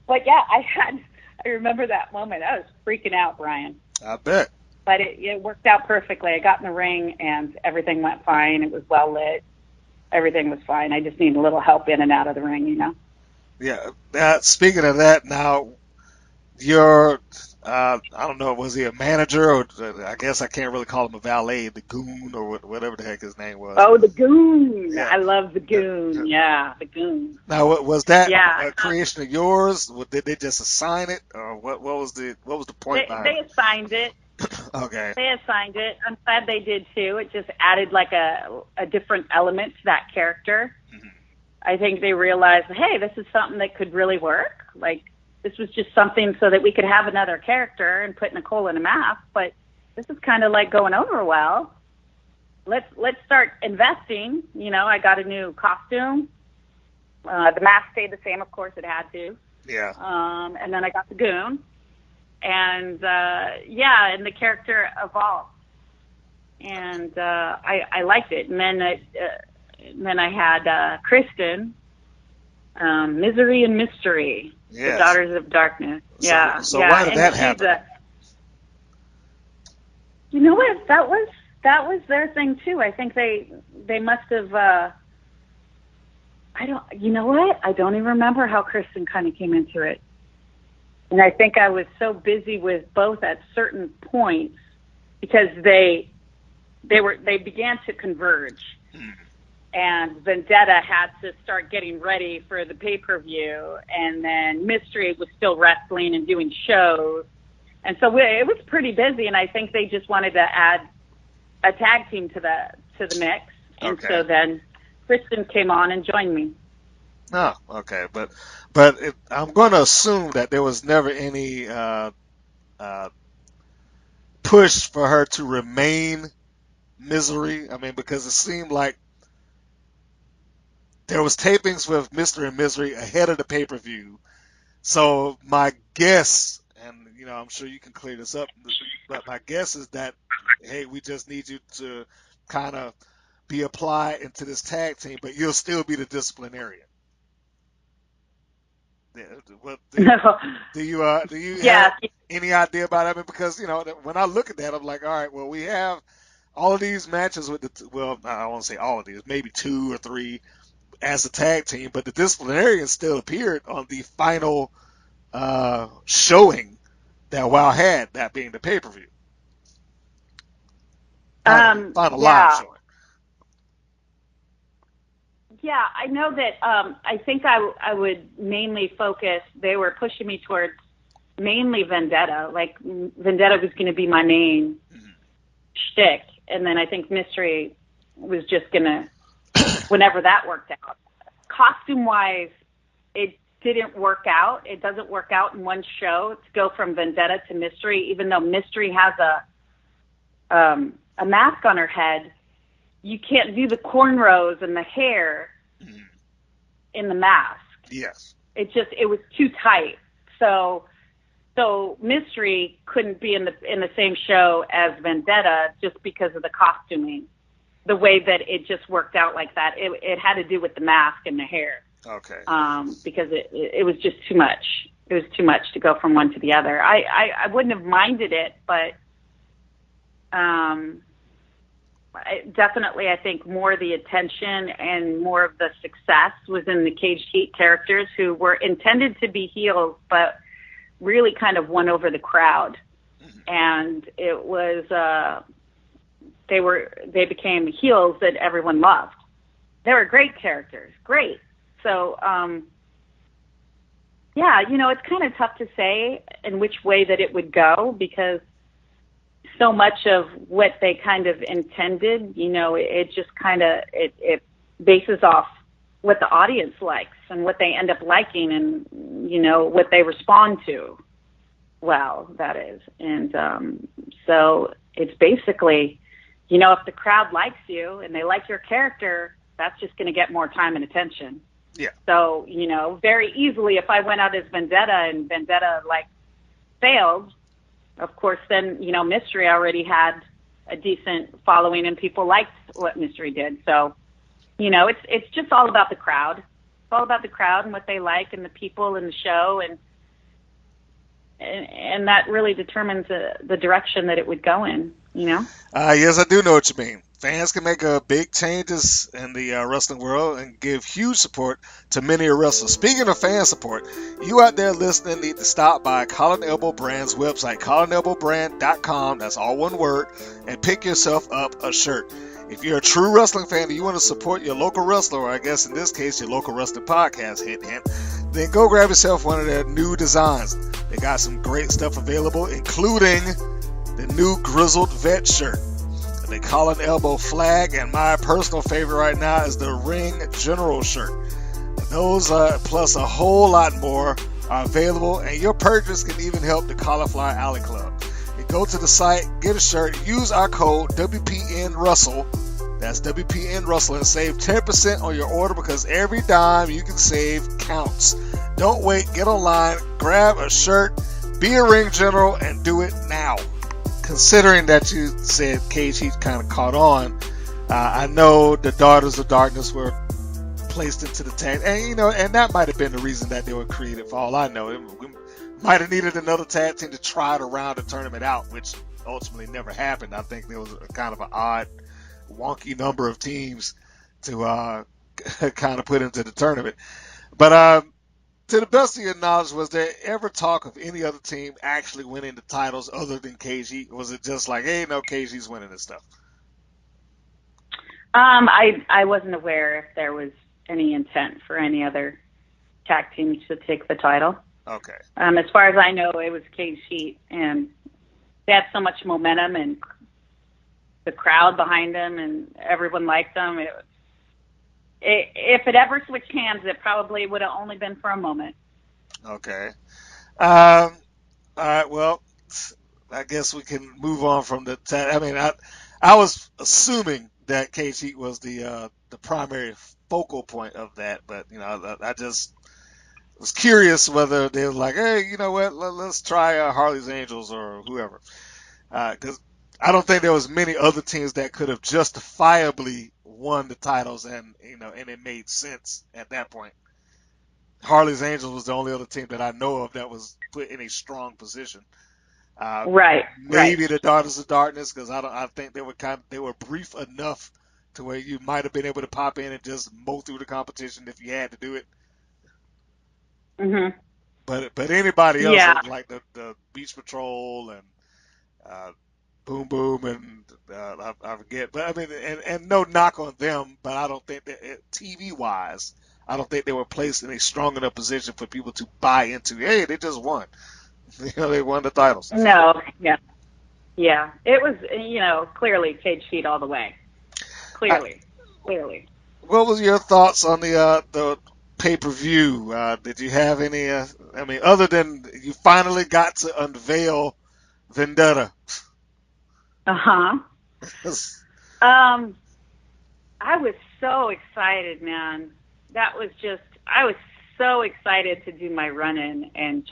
But yeah, I remember that moment. I was freaking out, Brian. I bet. But it worked out perfectly. I got in the ring and everything went fine. It was well lit. Everything was fine. I just need a little help in and out of the ring, Yeah. Speaking of that, now your I don't know, was he a manager or I guess I can't really call him a valet, the Goon or whatever the heck his name was. Oh, the Goon. Yeah. I love the Goon. Yeah, the Goon. Now, was that a creation of yours? Did they just assign it, or what was the point behind it? They assigned it. Okay. They assigned it. I'm glad they did too. It just added a different element to that character. Mm-hmm. I think they realized, hey, this is something that could really work. This was just something so that we could have another character and put Nicole in a mask, but this is kind of going over well. let's start investing. You know, I got a new costume. The mask stayed the same, of course, it had to. Yeah. And then I got the goon, and and the character evolved, and I liked it. And then I had Kristen, Misery and Mystery, Yes. the Daughters of Darkness. So why did that happen? You know what? That was their thing too. I think they must have. You know what? I don't even remember how Kristen kind of came into it. And I think I was so busy with both at certain points because they began to converge. And Vendetta had to start getting ready for the pay-per-view, and then Mystery was still wrestling and doing shows. And so it was pretty busy, and I think they just wanted to add a tag team to the mix. And so then Kristen came on and joined me. Oh, okay. But I'm going to assume that there was never any push for her to remain Misery. I mean, because it seemed like there was tapings with Mystery and Misery ahead of the pay-per-view. So my guess, and you know, I'm sure you can clear this up, but my guess is that, hey, we just need you to kind of be applied into this tag team, but you'll still be the disciplinarian. Do you have any idea about it? I mean, because you know, when I look at that, I'm like, all right, well, we have all of these matches with I won't say all of these, maybe 2 or 3 as a tag team, but the disciplinarian still appeared on the final showing that WoW had, that being the pay-per-view. Final live showing. Yeah, I know that I think I would mainly focus, they were pushing me towards mainly Vendetta. Like, Vendetta was going to be my main shtick, and then I think Mystery was just going to, whenever that worked out. Costume-wise, it didn't work out. It doesn't work out in one show to go from Vendetta to Mystery, even though Mystery has a mask on her head. You can't do the cornrows and the hair in the mask. Yes. It was too tight. So Mystery couldn't be in the same show as Vendetta just because of the costuming. The way that it just worked out like that. It had to do with the mask and the hair. Okay. Because it was just too much. It was too much to go from one to the other. I wouldn't have minded it, but definitely I think more the attention and more of the success was in the Caged Heat characters who were intended to be heels, but really kind of won over the crowd. And it was, they became heels that everyone loved. They were great characters. Great. So, yeah, you know, it's kind of tough to say in which way that it would go because so much of what they kind of intended, you know, it just kind of, it bases off what the audience likes and what they end up liking and, you know, what they respond to. Well, that is. And so it's basically, you know, if the crowd likes you and they like your character, that's just going to get more time and attention. Yeah. So, you know, very easily if I went out as Vendetta and Vendetta, like, failed, of course, then, you know, Mystery already had a decent following and people liked what Mystery did. So, you know, it's just all about the crowd. It's all about the crowd and what they like and the people and the show. And that really determines the direction that it would go in, you know? Yes, I do know what you mean. Fans can make big changes in the wrestling world and give huge support to many wrestlers. Speaking of fan support, you out there listening need to stop by Collar & Elbow Brand's website, collarandelbowbrand.com, that's all one word, and pick yourself up a shirt. If you're a true wrestling fan and you want to support your local wrestler, or I guess in this case your local wrestling podcast, hint, hint, then go grab yourself one of their new designs. They got some great stuff available, including the new Grizzled Vet shirt, the Collar & Elbow flag, and my personal favorite right now is the Ring General shirt. Those, plus a whole lot more, are available, and your purchase can even help the Cauliflower Alley Club. You go to the site, get a shirt, use our code WPNRussell That's WPN Wrestling. Save 10% on your order because every dime you can save counts. Don't wait. Get online, grab a shirt, be a ring general, and do it now. Considering that you said Cage Heat kind of caught on, I know the Daughters of Darkness were placed into the tag, and that might have been the reason that they were created. For all I know, we might have needed another tag team to try it around the tournament out, which ultimately never happened. I think there was a kind of an odd, wonky number of teams to kind of put into the tournament. But to the best of your knowledge, was there ever talk of any other team actually winning the titles other than Cage Heat? Was it just like, hey, no, Cage Heat's winning this stuff? I wasn't aware if there was any intent for any other tag teams to take the title. Okay. As far as I know, it was Cage Heat, and they had so much momentum and the crowd behind them, and everyone liked them. If it ever switched hands, it probably would have only been for a moment. Okay. All right. Well, I guess we can move on from the. I was assuming that Cage Heat was the primary focal point of that, but I just was curious whether they were like, hey, you know what? Let's try Harley's Angels or whoever, because I don't think there was many other teams that could have justifiably won the titles, and it made sense at that point. Harley's Angels was the only other team that I know of that was put in a strong position. Right. Maybe the Daughters of Darkness, because I think they were brief enough to where you might have been able to pop in and just mow through the competition if you had to do it. Mhm. But anybody else, Yeah. like the Beach Patrol and Boom Boom and I forget, but I mean, and no knock on them, but I don't think that TV wise, I don't think they were placed in a strong enough position for people to buy into. Hey, they just won. They won the titles. No. Yeah. It was clearly Cage Heat all the way. Clearly. What was your thoughts on the pay-per-view? Did you have any? Other than you finally got to unveil Vendetta. I was so excited, man. I was so excited to do my run-in, and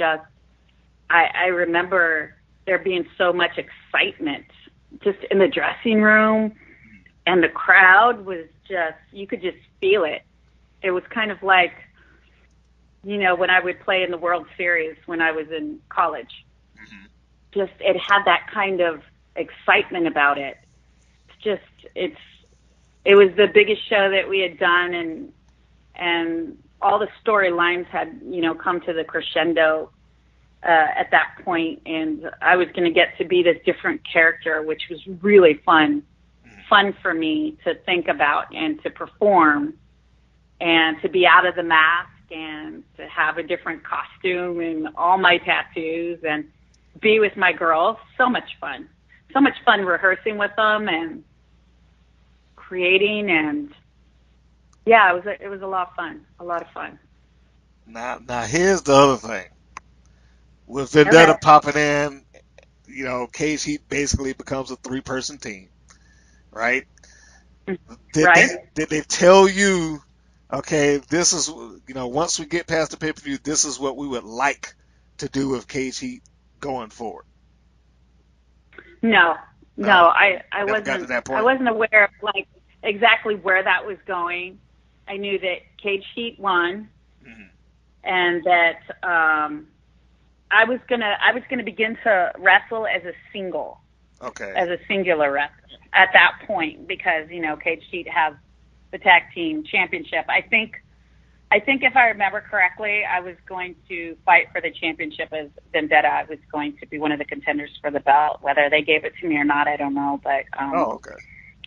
I remember there being so much excitement just in the dressing room, and the crowd was you could just feel it. It was kind of like, when I would play in the World Series when I was in college. Mm-hmm. Just, it had that kind of excitement about it. It was the biggest show that we had done, and all the storylines had, come to the crescendo at that point, and I was going to get to be this different character, which was really fun for me to think about and to perform, and to be out of the mask and to have a different costume and all my tattoos and be with my girls. So much fun rehearsing with them and creating, and yeah, it was a lot of fun. Now here's the other thing. With Vendetta popping in, Cage Heat basically becomes a 3-person team, right? Did they tell you, okay, this is, once we get past the pay-per-view, this is what we would like to do with Cage Heat going forward? No, I wasn't. Got to that point. I wasn't aware of exactly where that was going. I knew that Cage Heat won, mm-hmm. and that I was gonna begin to wrestle as a single. Okay. As a singular wrestler at that point, because Cage Heat has the tag team championship. I think if I remember correctly, I was going to fight for the championship as Vendetta. I was going to be one of the contenders for the belt. Whether they gave it to me or not, I don't know. But okay.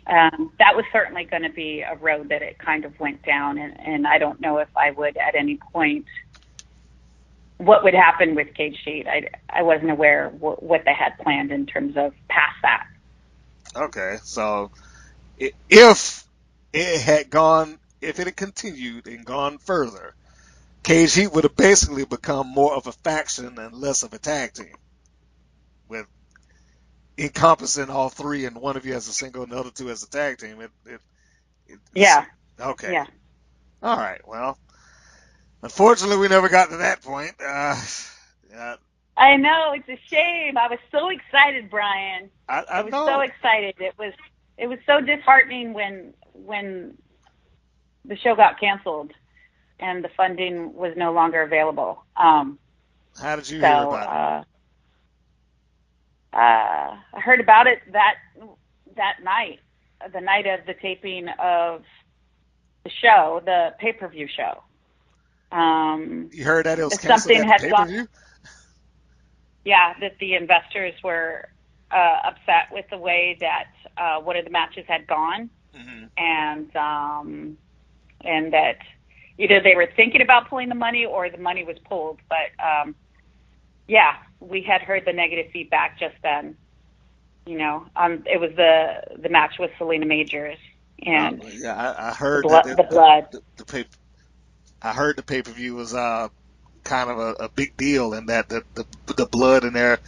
That was certainly going to be a road that it kind of went down, and I don't know if I would at any point. What would happen with Cage Heat? I wasn't aware what they had planned in terms of past that. Okay, so if it had continued and gone further, Cage Heat would have basically become more of a faction and less of a tag team, with encompassing all three and one of you as a single and the other two as a tag team. Yeah. Okay. Yeah. All right. Well, unfortunately, we never got to that point. Yeah, I know, it's a shame. I was so excited, Brian. I I was so know. excited. It was so disheartening when the show got canceled and the funding was no longer available. How did you So hear about it? I heard about it that night, the night of the taping of the show, the pay-per-view show. You heard that it was canceled Something at the had pay-per-view? Yeah, that the investors were upset with the way that one of the matches had gone, and that either they were thinking about pulling the money or the money was pulled. But yeah, we had heard the negative feedback just then. It was the match with Selena Majors and Yeah, I heard the blood. I heard the pay-per-view was kind of a big deal, and that the blood in there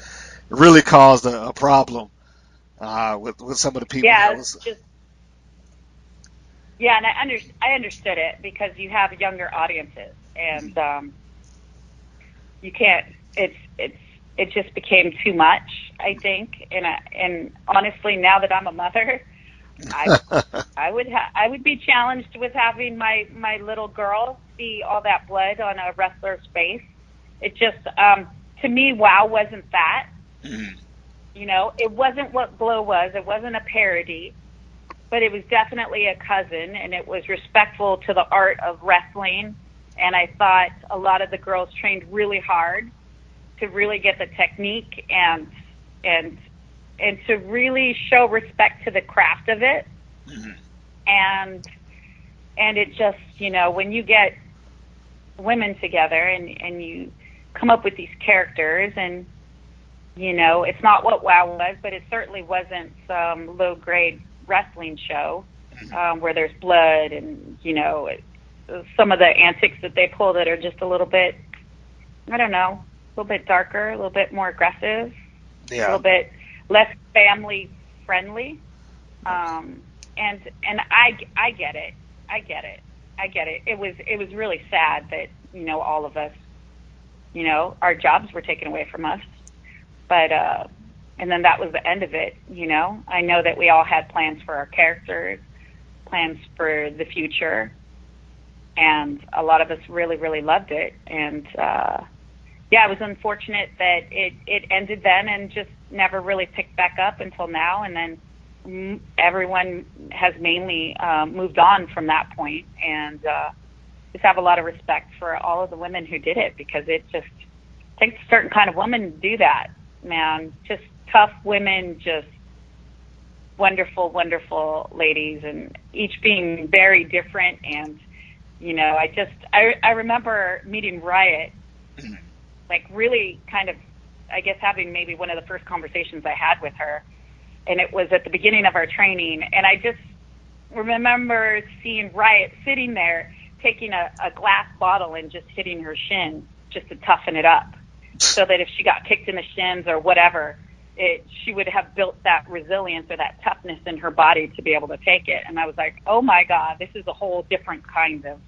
really caused a problem with some of the people Yeah, that was. yeah, and I understood it because you have younger audiences, and you can't. It just became too much, I think. And honestly, now that I'm a mother, I would be challenged with having my little girl see all that blood on a wrestler's face. It just to me, WoW wasn't that. It wasn't what Glow was. It wasn't a parody, but it was definitely a cousin, and it was respectful to the art of wrestling. And I thought a lot of the girls trained really hard to really get the technique and to really show respect to the craft of it. And it just, when you get women together and you come up with these characters, and it's not what WoW was, but it certainly wasn't some low grade wrestling show where there's blood and some of the antics that they pull that are just a little bit, I don't know, a little bit darker, a little bit more aggressive, a little bit less family friendly. And I get it. I get it. It was really sad that all of us, our jobs were taken away from us. But and then that was the end of it. I know that we all had plans for our characters, plans for the future, and a lot of us really, really loved it. And yeah, it was unfortunate that it ended then and just never really picked back up until now. And then everyone has mainly moved on from that point, and just have a lot of respect for all of the women who did it, because it just takes a certain kind of woman to do that, man. Just tough women, just wonderful, wonderful ladies, and each being very different. And I remember meeting Riot, like really kind of, I guess, having maybe one of the first conversations I had with her, and it was at the beginning of our training, and I just remember seeing Riot sitting there taking a glass bottle and just hitting her shin just to toughen it up, so that if she got kicked in the shins or whatever, she would have built that resilience or that toughness in her body to be able to take it. And I was like, oh my God, this is a whole different kind of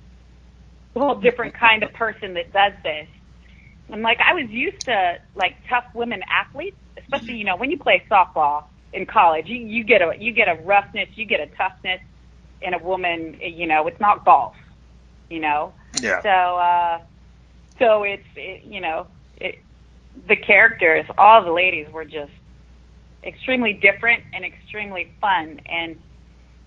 person that does this. I'm like, I was used to like tough women athletes, especially when you play softball in college, you get a roughness, you get a toughness in a woman. It's not golf. Yeah. So the characters, all the ladies were just extremely different and extremely fun. And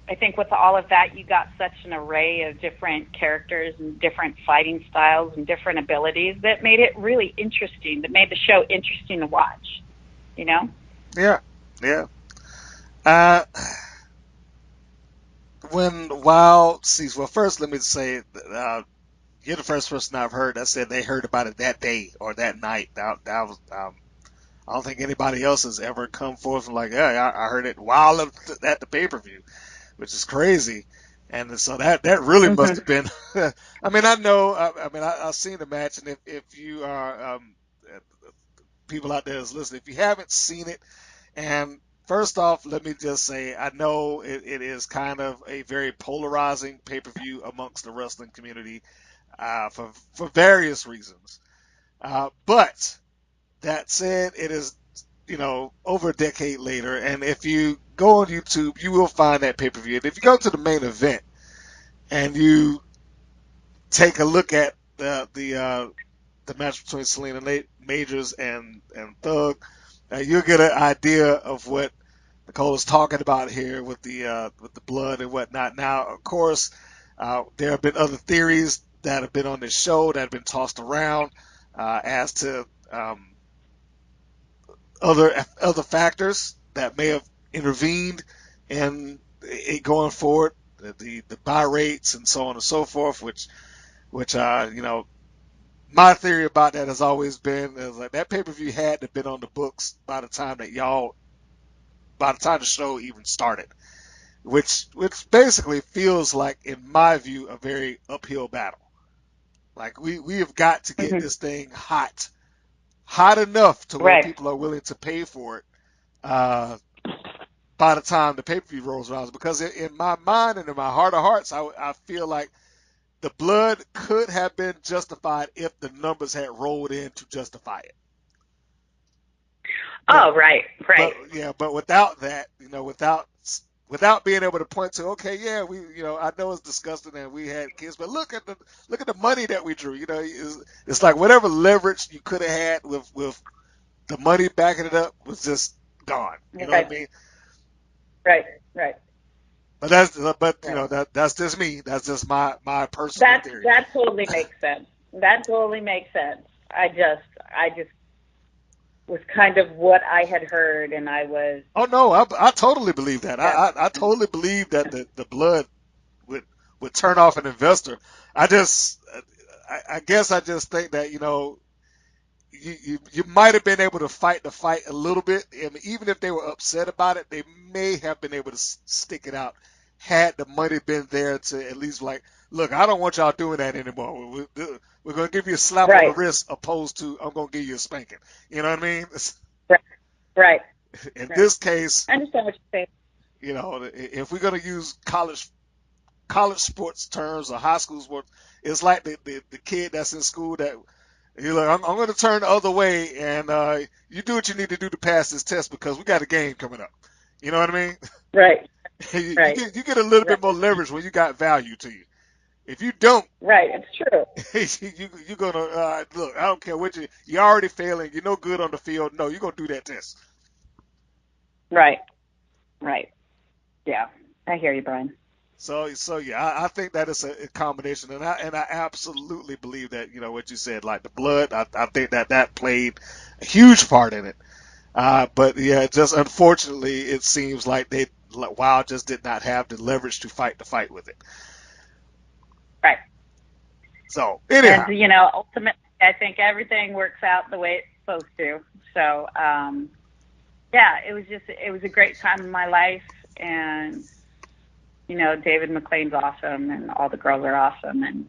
I think with all of that, you got such an array of different characters and different fighting styles and different abilities that made it really interesting, that made the show interesting to watch, Yeah. Yeah. First let me say, you're the first person I've heard that said they heard about it that day or that night. That was, I don't think anybody else has ever come forth and like, yeah, I heard it while at the pay-per-view, which is crazy. And so that really must have been, I mean, I know, I've seen the match, and if you are, people out there is listening, if you haven't seen it, and first off, let me just say I know it is kind of a very polarizing pay-per-view amongst the wrestling community for various reasons. But that said, it is, over a decade later, and if you go on YouTube, you will find that pay-per-view. And if you go to the main event and you take a look at the match between Selena Majors and Thug, you'll get an idea of what Nicole is talking about here with the blood and whatnot. Now, of course, there have been other theories that have been on this show that have been tossed around as to other factors that may have intervened in it going forward, the buy rates and so on and so forth, which my theory about that has always been is like that pay-per-view had to have been on the books by the time the show even started, which basically feels like, in my view, a very uphill battle. Like we have got to get this thing hot enough to where people are willing to pay for it by the time the pay-per-view rolls around. Because in my mind and in my heart of hearts, I feel like the blood could have been justified if the numbers had rolled in to justify it. Oh, right. But without that, without being able to point to, okay, yeah, I know it's disgusting and we had kids, but look at the money that we drew. It's like whatever leverage you could have had with the money backing it up was just gone. You know what I mean? Right. But that's just me. That's just my personal theory. That totally makes sense. I just was kind of what I had heard, and I was. Oh no, I totally believe that. Yeah. I totally believe that the blood would turn off an investor. I guess I just think that you might have been able to fight the fight a little bit, and even if they were upset about it, they may have been able to stick it out had the money been there to at least like, look, I don't want y'all doing that anymore. We're going to give you a slap on the wrist opposed to I'm going to give you a spanking. You know what I mean? Right. In this case, I understand what you're saying. If we're going to use college sports terms or high school sports, it's like the kid that's in school that you're like, I'm going to turn the other way, and you do what you need to do to pass this test because we got a game coming up. You know what I mean? Right. You get a little bit more leverage when you got value to you. If you don't, it's true. you're gonna look. I don't care what you're already failing. You're no good on the field. No, you're gonna do that test. Right. Yeah, I hear you, Brian. So yeah, I think that is a combination, and I absolutely believe that what you said, like the blood. I think that played a huge part in it. But yeah, just unfortunately, it seems like WoW just did not have the leverage to fight the fight with it. Right. So anyhow, and ultimately, I think everything works out the way it's supposed to. So yeah, it was a great time in my life, and David McLean's awesome, and all the girls are awesome, and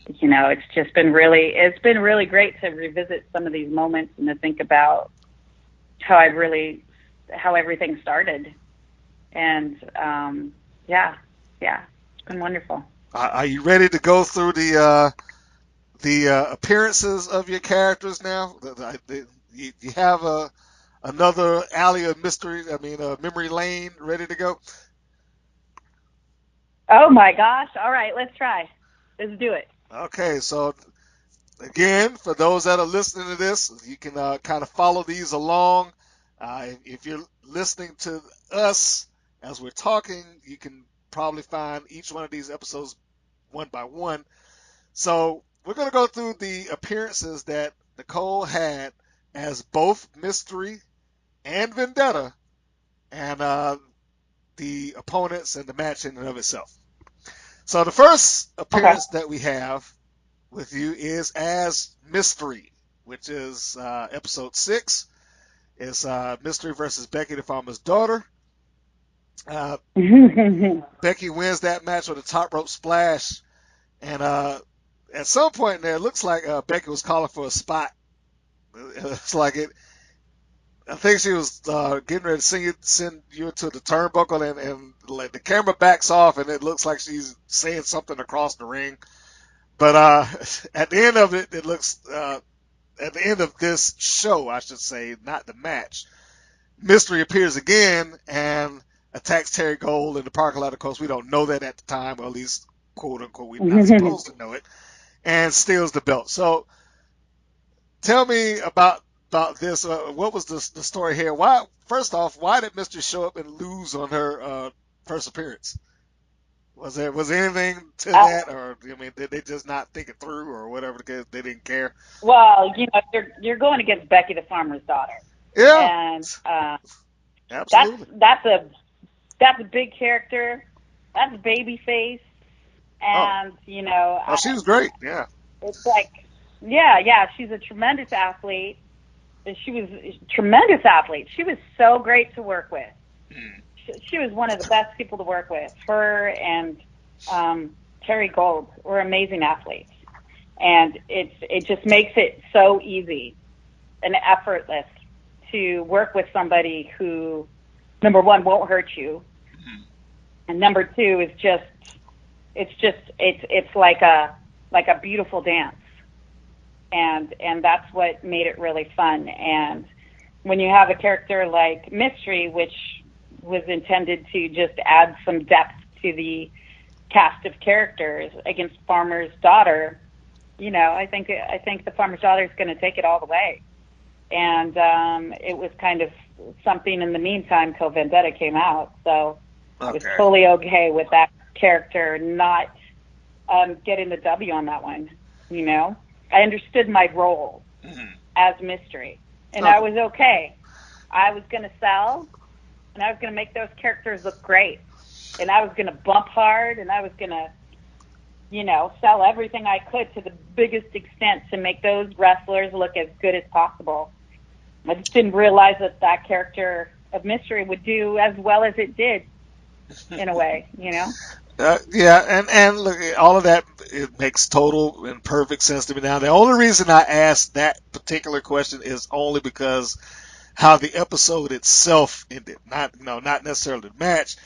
it's been really great to revisit some of these moments and to think about how everything started. And yeah, it's been wonderful. Are you ready to go through the appearances of your characters now? You have another alley of mystery. Memory lane ready to go. Oh my gosh! All right, let's try. Let's do it. Okay, so again, for those that are listening to this, you can kind of follow these along. If you're listening to us as we're talking, you can probably find each one of these episodes one by one. So we're going to go through the appearances that Nicole had as both Mystery and Vendetta, and the opponents and the match in and of itself. So the first appearance that we have with you is as Mystery, which is episode 6. It's Mystery versus Becky the Farmer's daughter. Becky wins that match with a top rope splash, and at some point there, it looks like Becky was calling for a spot. It's like I think she was getting ready to send you into the turnbuckle, and like the camera backs off, and it looks like she's saying something across the ring. But at the end of it, it looks at the end of this show, I should say, not the match. Mystery appears again and attacks Terry Gold in the parking lot. Of course, we don't know that at the time, or at least quote unquote, we're not supposed to know it, and steals the belt. So tell me about this. What was the story here? Why, first off, why did Mystery show up and lose on her first appearance? Was there anything to that, or I mean, did they just not think it through, or whatever? Because they didn't care. Well, you're going against Becky the Farmer's Daughter. Yeah, And absolutely. that's a big character. That's baby face, and Oh, she was great. Yeah. It's like, yeah, she's a tremendous athlete. She was a tremendous athlete. She was so great to work with. She was one of the best people to work with. Her and Terry Gold were amazing athletes, and it just makes it so easy and effortless to work with somebody who, number one, won't hurt you, and number two is it's like a beautiful dance, and that's what made it really fun. And when you have a character like Mystery, which was intended to just add some depth to the cast of characters against Farmer's Daughter, I think the Farmer's Daughter is going to take it all the way. And it was kind of something in the meantime till Vendetta came out. So I was totally okay with that character not getting the W on that one. I understood my role as Mystery, and I was okay. I was going to sell, and I was going to make those characters look great, and I was going to bump hard, and I was going to, sell everything I could to the biggest extent to make those wrestlers look as good as possible. I just didn't realize that character of Mystery would do as well as it did, in a way, Yeah, and look, all of that, it makes total and perfect sense to me now. The only reason I asked that particular question is only because how the episode itself ended, not necessarily the match.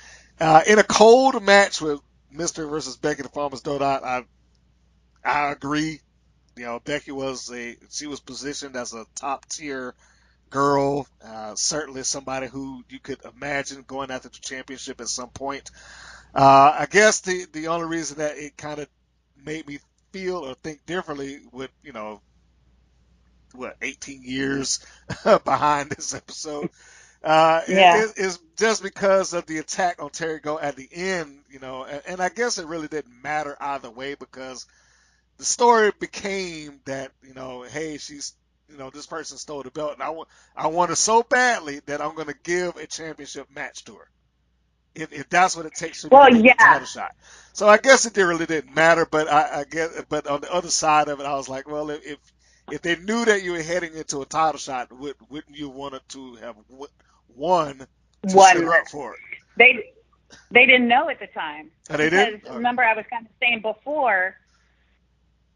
In a cold match with Mystery versus Becky the Farmer's Daughter, I agree. Becky she was positioned as a top tier girl, certainly somebody who you could imagine going after the championship at some point. I guess the only reason that it kind of made me feel or think differently with 18 years behind this episode, is just because of the attack on Terry Go at the end, and I guess it really didn't matter either way, because the story became that, hey, she's, this person stole the belt, and I want her so badly that I'm going to give a championship match to her. If that's what it takes to get a title shot. So I guess it really didn't matter, but I guess, but on the other side of it, I was like, well, if they knew that you were heading into a title shot, wouldn't you want to have won to set her up for it? They didn't know at the time. Oh, they didn't? Remember, I was kind of saying before,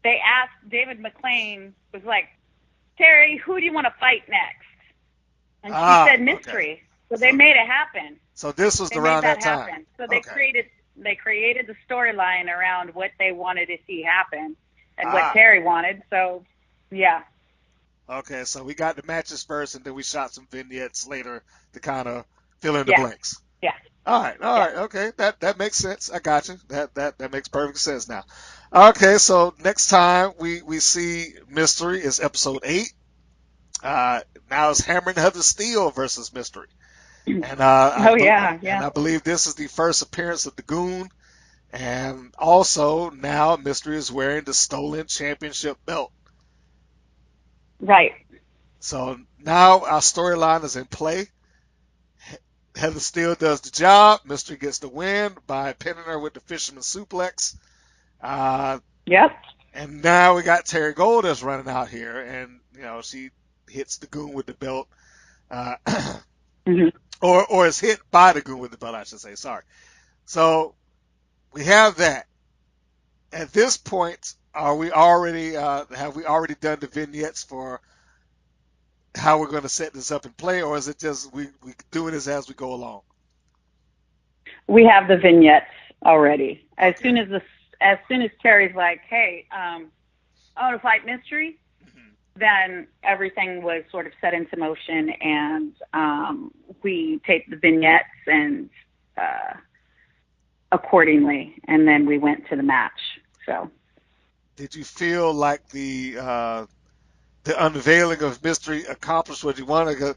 they asked, David McLean was like, Terry, who do you want to fight next? And she said Mystery. Okay. So they made it happen. So this was around that time. Happen. So they created the storyline around what they wanted to see happen and what Terry wanted. So, yeah. Okay, so we got the matches first, and then we shot some vignettes later to kind of fill in the blanks. Yeah. All right. Okay, that makes sense. I got you. That makes perfect sense now. Okay, so next time we see Mystery is episode 8. Now it's Hammer and Heather Steel versus Mystery. And and I believe this is the first appearance of the Goon, and also now Mystery is wearing the stolen championship belt. Right. So now our storyline is in play. Heather Steel does the job. Mystery gets the win by pinning her with the fisherman suplex. Yep. And now we got Terry Gold that's running out here, and she hits the Goon with the belt. Or is hit by the Goon with the belt, I should say. Sorry. So we have that. At this point, have we already done the vignettes for how we're going to set this up and play, or is it just we doing this as we go along? We have the vignettes already. As soon as Terry's like, hey, I want to fight Mystery, then everything was sort of set into motion, and we taped the vignettes and accordingly, and then we went to the match. So, did you feel like the unveiling of Mystery accomplished what you wanted to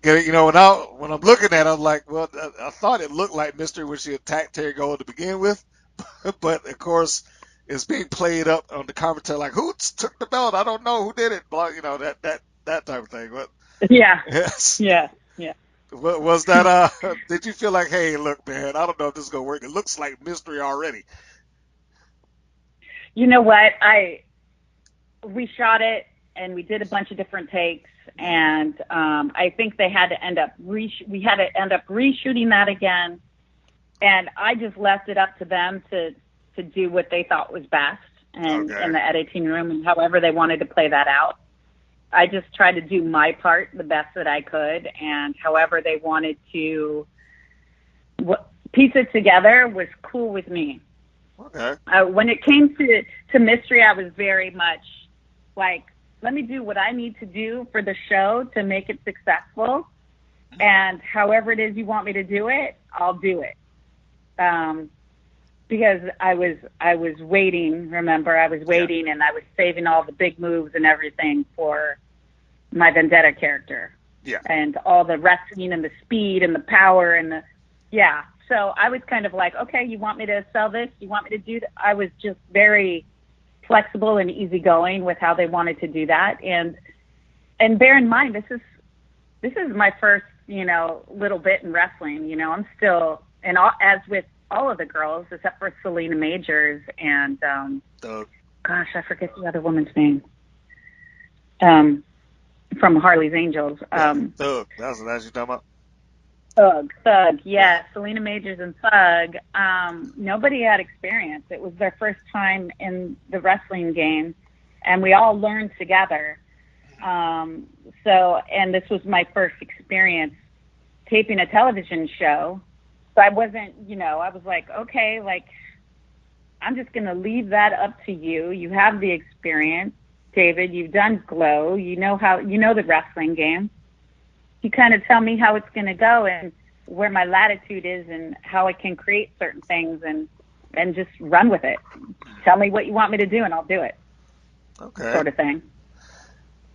get? You know, when I'm looking at it, I'm like, well, I thought it looked like Mystery when she attacked Terry Gold to begin with, but of course, it's being played up on the commentary like, who took the belt? I don't know who did it. You know, that type of thing. But yeah, yes, yeah. Was that? Did you feel like, hey, look, man, I don't know if this is gonna work. It looks like Mystery already. You know what? We shot it and we did a bunch of different takes, and I think they had to end up we had to end up reshooting that again, and I just left it up to them to do what they thought was best and in the editing room and however they wanted to play that out. I just tried to do my part the best that I could, and however they wanted to piece it together was cool with me. Okay. When it came to Mystery, I was very much like, let me do what I need to do for the show to make it successful, and however it is you want me to do it, I'll do it. Because I was waiting, remember, I was waiting, and I was saving all the big moves and everything for my Vendetta character. Yeah. And all the wrestling and the speed and the power and so I was kind of like, okay, you want me to sell this? You want me to do that? I was just very flexible and easygoing with how they wanted to do that. And bear in mind, this is my first, little bit in wrestling. I'm still, and as with all of the girls, except for Selena Majors and, gosh, I forget the other woman's name. From Harley's Angels. Thug. That's what you're talking about. Thug, yes. Selena Majors and Thug. Nobody had experience. It was their first time in the wrestling game, and we all learned together. And this was my first experience taping a television show. So I wasn't, I was like, okay, I'm just going to leave that up to you. You have the experience, David. You've done Glow. You know the wrestling game. You kind of tell me how it's going to go and where my latitude is and how I can create certain things and just run with it. Tell me what you want me to do and I'll do it. Okay. Sort of thing.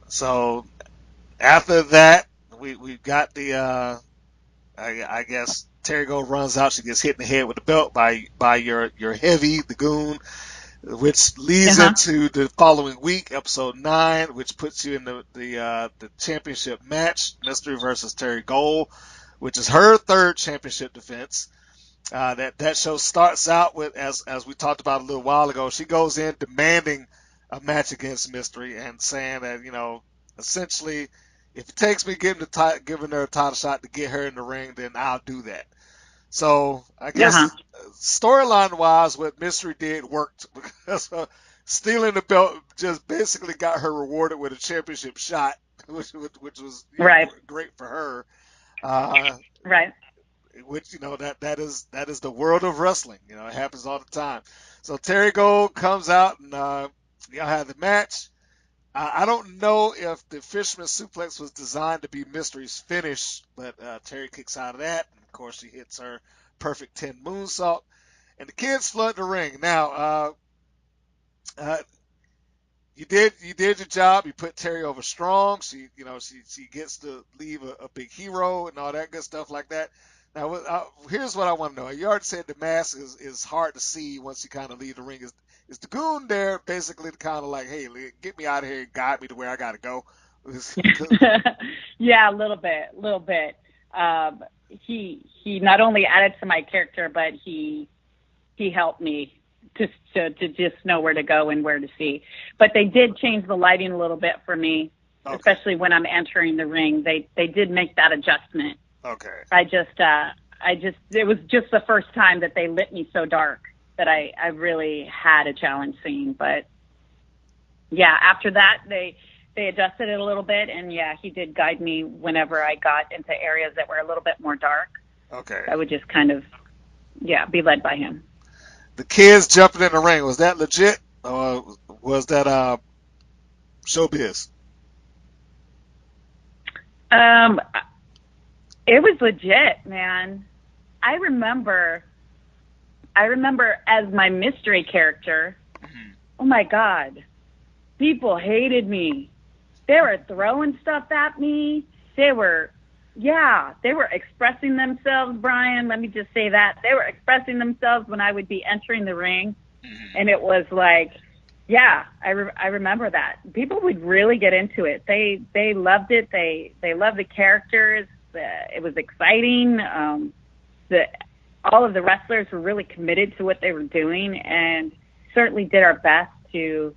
So after that, we got the, I guess Terry Gold runs out. She gets hit in the head with the belt by your heavy, the goon, which leads into the following week, episode 9, which puts you in the championship match, Mystery versus Terry Gold, which is her third championship defense. That show starts out with, as we talked about a little while ago, she goes in demanding a match against Mystery and saying that, essentially, if it takes me giving her a title shot to get her in the ring, then I'll do that. So I guess storyline-wise, what Mystery did worked, because stealing the belt just basically got her rewarded with a championship shot, which was great for her. Right. Which that is the world of wrestling. It happens all the time. So Terry Gold comes out and y'all have the match. I don't know if the Fisherman Suplex was designed to be Mystery's finish, but Terry kicks out of that. And of course, she hits her perfect 10 moonsault. And the kids flood the ring. Now, you did your job. You put Terry over strong. She gets to leave a big hero and all that good stuff like that. Now, here's what I want to know. You already said the mask is hard to see once you kind of leave the ring. Is the goon there basically kind of like, hey, get me out of here and guide me to where I got to go? Yeah, a little bit. He not only added to my character, but he helped me to just know where to go and where to see. But they did change the lighting a little bit for me, especially when I'm entering the ring. They did make that adjustment. Okay. It was just the first time that they lit me so dark that I really had a challenge scene. But yeah, after that, they adjusted it a little bit, and yeah, he did guide me whenever I got into areas that were a little bit more dark. Okay. I would just kind of, be led by him. The kids jumping in the ring, was that legit, or was that showbiz? It was legit, man. I remember as my mystery character, oh my God, people hated me. They were throwing stuff at me. They were expressing themselves, Brian. Let me just say that. They were expressing themselves when I would be entering the ring. And it was like, I remember that. People would really get into it. They loved it. They loved the characters. It was exciting. All of the wrestlers were really committed to what they were doing, and certainly did our best to,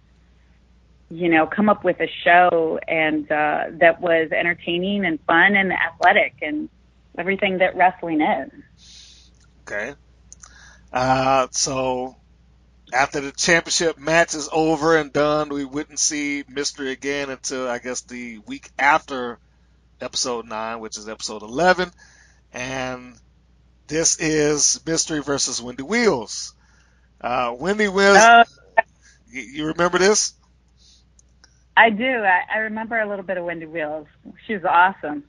come up with a show and that was entertaining and fun and athletic and everything that wrestling is. Okay. So after the championship match is over and done, we wouldn't see Mystery again until, I guess, the week after episode 9, which is episode 11. And this is Mystery versus Wendy Wills. Wendy Wills, you remember this? I do. I remember a little bit of Wendy Wills. She was awesome.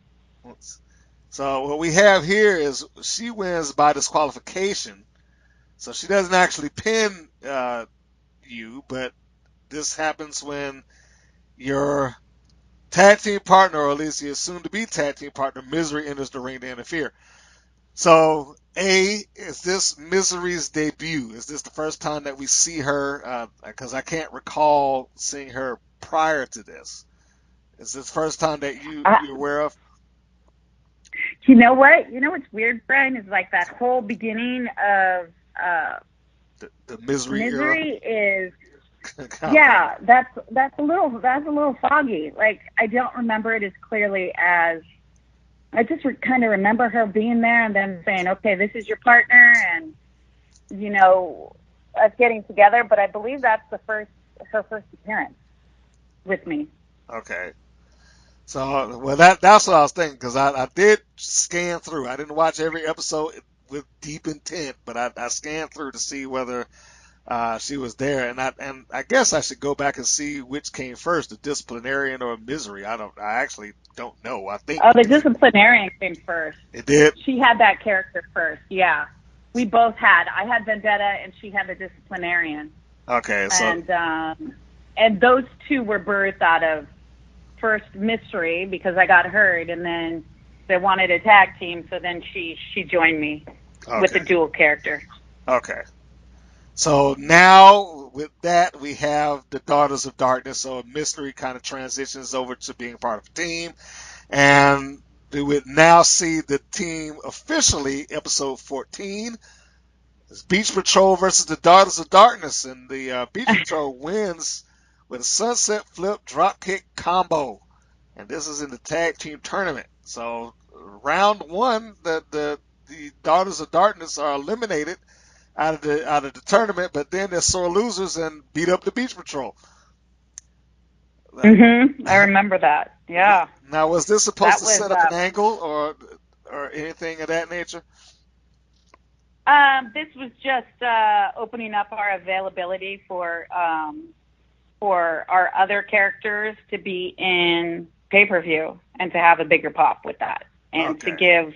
So what we have here is she wins by disqualification. So she doesn't actually pin you, but this happens when your tag team partner, or at least your soon-to-be tag team partner, Misery, enters the ring to interfere. So, is this Misery's debut? Is this the first time that we see her? Because I can't recall seeing her prior to this. Is this the first time that you're aware of? You know what? You know what's weird, Brian, is like that whole beginning of the Misery is that's a little foggy. Like, I don't remember it as clearly as I just kind of remember her being there and then saying, okay, this is your partner, and us getting together. But I believe that's her first appearance with me. Okay. So, well, that's what I was thinking, because I did scan through. I didn't watch every episode with deep intent, but I scanned through to see whether she was there, and I guess I should go back and see which came first, the disciplinarian or Misery. I actually don't know. I think the disciplinarian came first. It did. She had that character first. Yeah, we both had. I had Vendetta, and she had the disciplinarian. Okay, so and those two were birthed out of first Mystery, because I got hurt, and then they wanted a tag team, so then she joined me with the dual character. Okay. So now with that, we have the Daughters of Darkness. So Mystery kind of transitions over to being part of a team. And we would now see the team officially, episode 14. It's Beach Patrol versus the Daughters of Darkness. And the Beach Patrol wins with a sunset flip dropkick combo. And this is in the tag team tournament. So round 1, the Daughters of Darkness are eliminated out of the tournament, but then they're sore losers and beat up the Beach Patrol. I remember that. Yeah. Now, was this supposed to set up an angle or anything of that nature? This was just opening up our availability for our other characters to be in pay-per-view and to have a bigger pop with that, and to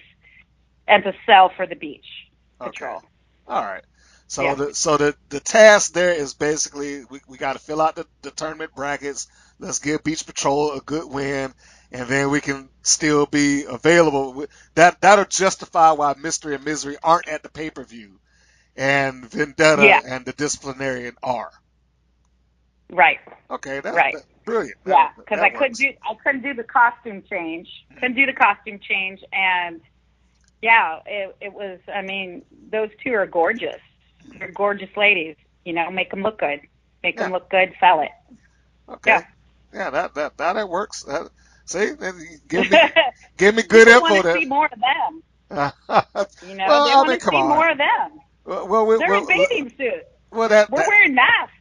sell for the Beach Patrol. All right. So the task there is basically we got to fill out the tournament brackets. Let's give Beach Patrol a good win, and then we can still be available. That'll justify why Mystery and Misery aren't at the pay-per-view, and Vendetta and the Disciplinarian are. Right. Okay. That's brilliant. Yeah, because I couldn't do the costume change. Couldn't do the costume change, and yeah, it was. I mean, those two are gorgeous. They're gorgeous ladies. Make them look good. Make them look good. Sell it. Okay. Yeah, that works. See, give me good info. Want to see more of them. They want to see more of them. Well, they're in bathing suits. Well, we're wearing masks.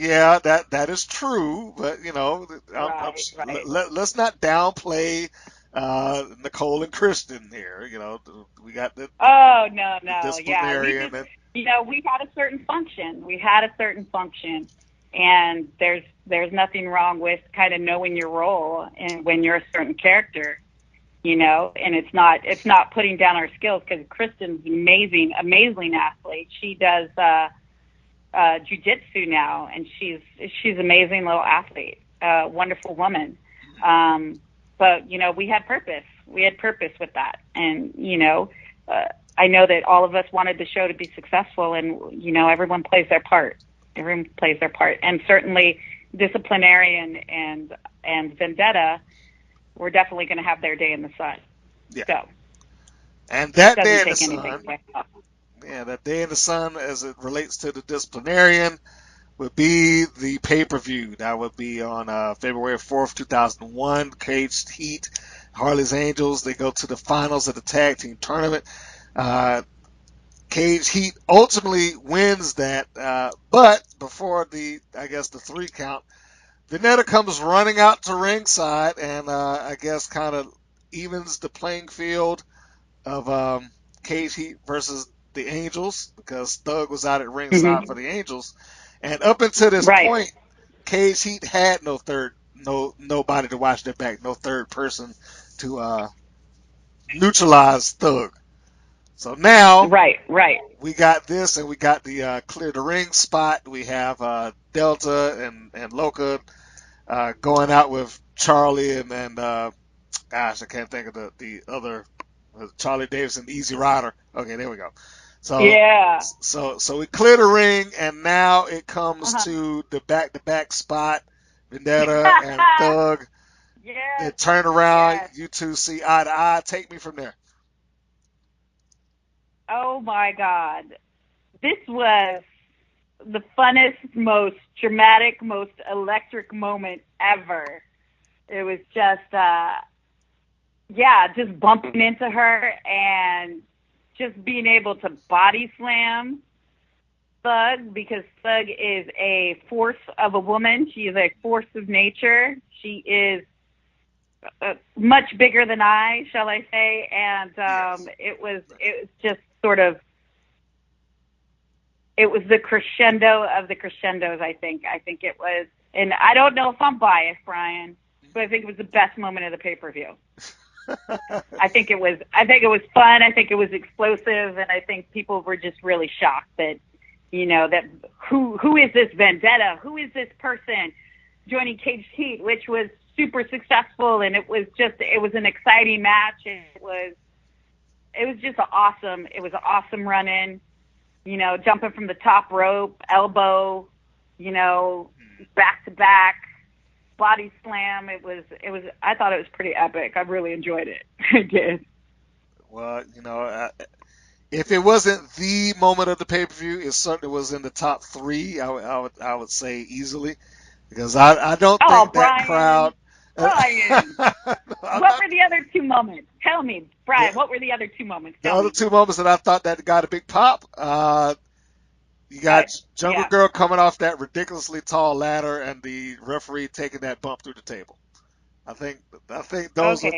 Yeah, that is true, but Right. let's not downplay Nicole and Kristen here. We got Oh, the no. Yeah, disciplinarian and we had a certain function. We had a certain function, and there's nothing wrong with kind of knowing your role and when you're a certain character, and it's not putting down our skills, because Kristen's an amazing athlete. She does jujitsu now, and she's an amazing little athlete, wonderful woman. But we had purpose. We had purpose with that, and I know that all of us wanted the show to be successful, and everyone plays their part. Everyone plays their part, and certainly Disciplinarian and Vendetta were definitely going to have their day in the sun. yeah. So And that doesn't day in the take anything sun, away from us. yeah, that day in the sun, as it relates to the disciplinarian, would be the pay-per-view. That would be on February 4th, 2001. Cage Heat, Harley's Angels. They go to the finals of the tag team tournament. Cage Heat ultimately wins that, but before the 3 count, Veneta comes running out to ringside and kind of evens the playing field of Cage Heat versus the Angels, because Thug was out at ringside for the Angels. And up until this Right. point, Cage Heat had nobody to watch their back, no third person to neutralize Thug. So now Right. we got this, and we got the clear the ring spot. We have Delta and Loca going out with Charlie and gosh, I can't think of the other, Charlie Davidson, Easy Rider. Okay, there we go. Yeah. So we clear the ring, and now it comes to the back-to-back spot. Vendetta and Thug. They Yes. turn around. Yes. You two see eye to eye. Take me from there. Oh my God. This was the funnest, most dramatic, most electric moment ever. It was just, just bumping into her and just being able to body slam Thug, because Thug is a force of a woman. She is a force of nature. She is much bigger than I, shall I say? And it was just sort of, it was the crescendo of the crescendos. I think it was, and I don't know if I'm biased, Brian, but I think it was the best moment of the pay-per-view. I think it was fun. I think it was explosive, and I think people were just really shocked that, that who is this Vendetta? Who is this person joining Cage Heat, which was super successful, and it was an exciting match, and it was just an awesome run-in, jumping from the top rope, elbow, back to back, body slam. I thought it was pretty epic. I really enjoyed it. I did. Well, if it wasn't the moment of the pay-per-view, it certainly was in the top 3. I would say easily, because I don't think that Brian, crowd. Brian, what were the other 2 moments? Tell me, Brian, what were the other 2 moments? The other 2 moments that I thought that got a big pop. You got Jungle Girl coming off that ridiculously tall ladder, and the referee taking that bump through the table. I think those are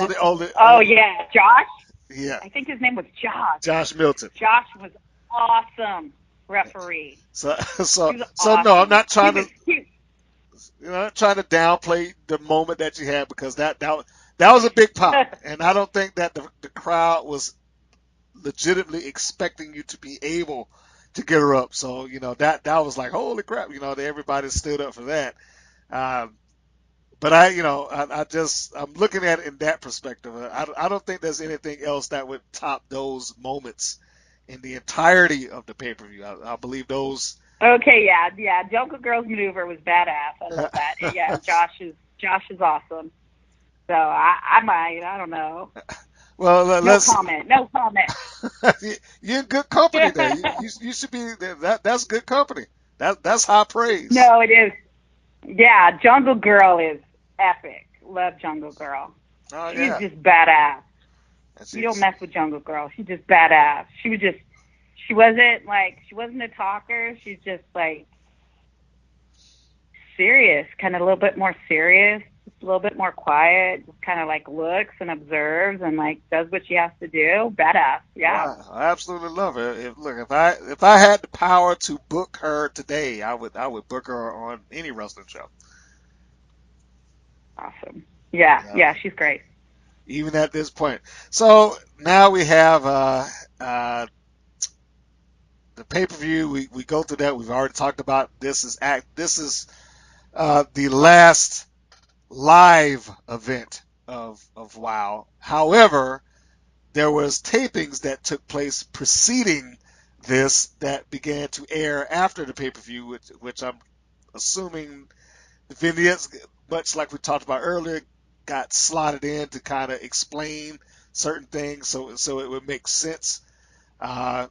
the only. Oh yeah, Josh. Yeah. I think his name was Josh. Josh Milton. Josh was awesome referee. So awesome. no, I'm not trying to. Not trying to downplay the moment that you had, because that was a big pop, and I don't think that the crowd was legitimately expecting you to be able to get her up. So that was like, holy crap! Everybody stood up for that. But I'm looking at it in that perspective. I don't think there's anything else that would top those moments in the entirety of the pay-per-view. I believe those. Okay, yeah. Jungle Girl's maneuver was badass. I love that. Yeah, Josh is awesome. So I don't know. Well, no comment. You're in good company there. You should be. That's good company. That's high praise. No, it is. Yeah, Jungle Girl is epic. Love Jungle Girl. Oh, She's yeah. just badass. You don't mess with Jungle Girl. She's just badass. She wasn't a talker. She's just like, serious, kind of a little bit more serious, just a little bit more quiet, just kind of like looks and observes and like does what she has to do. Badass, yeah. Wow, I absolutely love her. If I had the power to book her today, I would book her on any wrestling show. Awesome. Yeah, Yeah. yeah, she's great. Even at this point. So now we have the pay per view. We go through that. We've already talked about this is the last live event of WoW. However, there was tapings that took place preceding this that began to air after the pay per view, which I'm assuming the vignettes, much like we talked about earlier, got slotted in to kind of explain certain things, so it would make sense. Uh,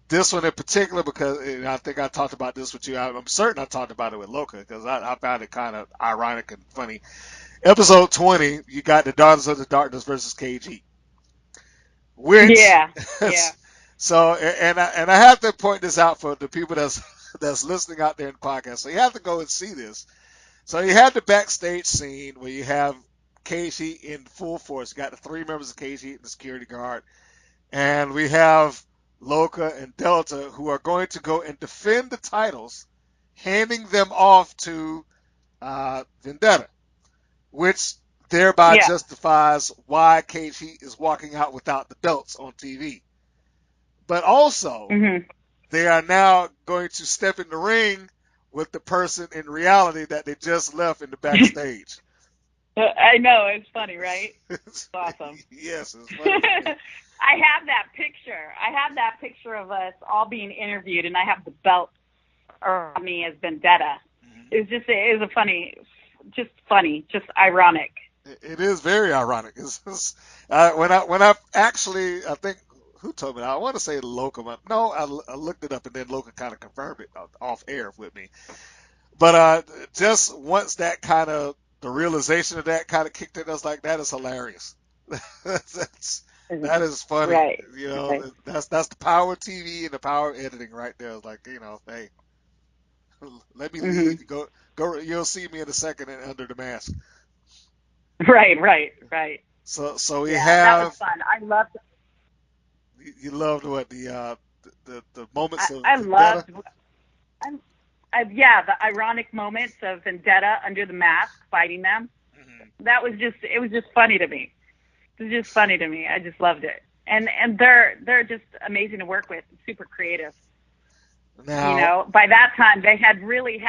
this one in particular, because I think I talked about this with you. I'm certain I talked about it with Loka because I found it kind of ironic and funny. Episode 20, you got the Daughters of the Darkness versus KG, which Yeah, yeah. so and I have to point this out for the people that's listening out there in the podcast. So you have to go and see this. So you have the backstage scene where you have KG in full force. You got the three members of KG and the security guard. And we have Loka and Delta who are going to go and defend the titles, handing them off to Vendetta, which thereby Yeah. justifies why KG is walking out without the belts on TV. But also, they are now going to step in the ring with the person in reality that they just left in the backstage. I know, it's funny, right? It's awesome. Yes, it's funny. I have that picture. I have that picture of us all being interviewed, and I have the belt around me as Vendetta. It was a funny, just ironic. It is very ironic. When I actually, I think, who told me that? I want to say Loka. No, I looked it up and then Loka kind of confirmed it off air with me. But just once that kind of, the realization of that kind of kicked in, I was like, that is hilarious. That is funny. Right. You know, Right. that's the power of TV and the power of editing right there. It's like, hey, let me leave. Go. You'll see me in a second under the mask. Right. So we Yeah, have. that was fun. I loved it. You loved what the moments of I Vendetta? the ironic moments of Vendetta under the mask fighting them. That was it was just funny to me. It was just funny to me. I just loved it. And they're just amazing to work with, super creative. Now, By that time they had really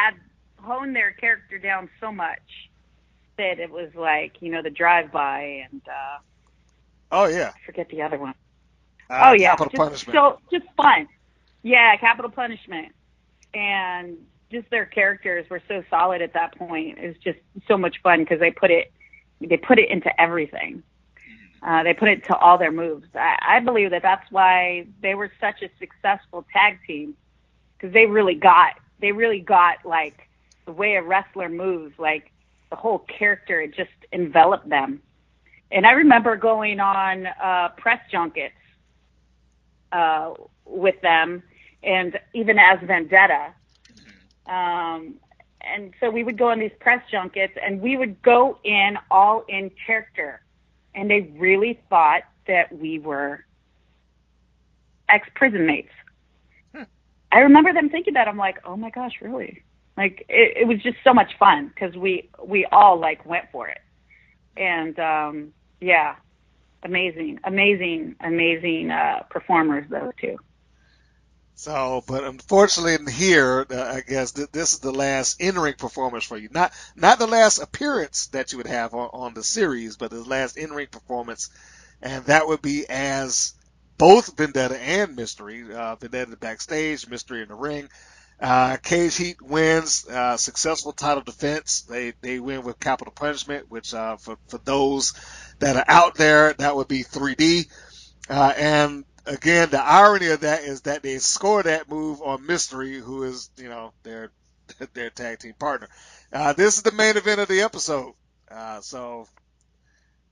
honed their character down so much that it was like, the drive-by and oh yeah, I forget the other one. Capital Punishment. So just fun. Yeah, Capital Punishment. And just their characters were so solid at that point. It was just so much fun because they put it into everything. They put it to all their moves. I believe that's why they were such a successful tag team, because they really got like the way a wrestler moves, like the whole character. It just enveloped them. And I remember going on press junkets with them, and even as Vendetta. And so we would go on these press junkets, and we would go in all in character. And they really thought that we were ex-prison mates. I remember them thinking that. I'm like, oh my gosh, really? Like, it was just so much fun because we all like went for it. And yeah, amazing performers, those two. So, but unfortunately here, I guess this is the last in-ring performance for you. Not the last appearance that you would have on the series, but the last in-ring performance, and that would be as both Vendetta and Mystery. Vendetta backstage, Mystery in the ring. Cage Heat wins, successful title defense. They win with Capital Punishment, which for those that are out there, that would be 3D. And again, the irony of that is that they score that move on Mystery, who is, their tag team partner. This is the main event of the episode. So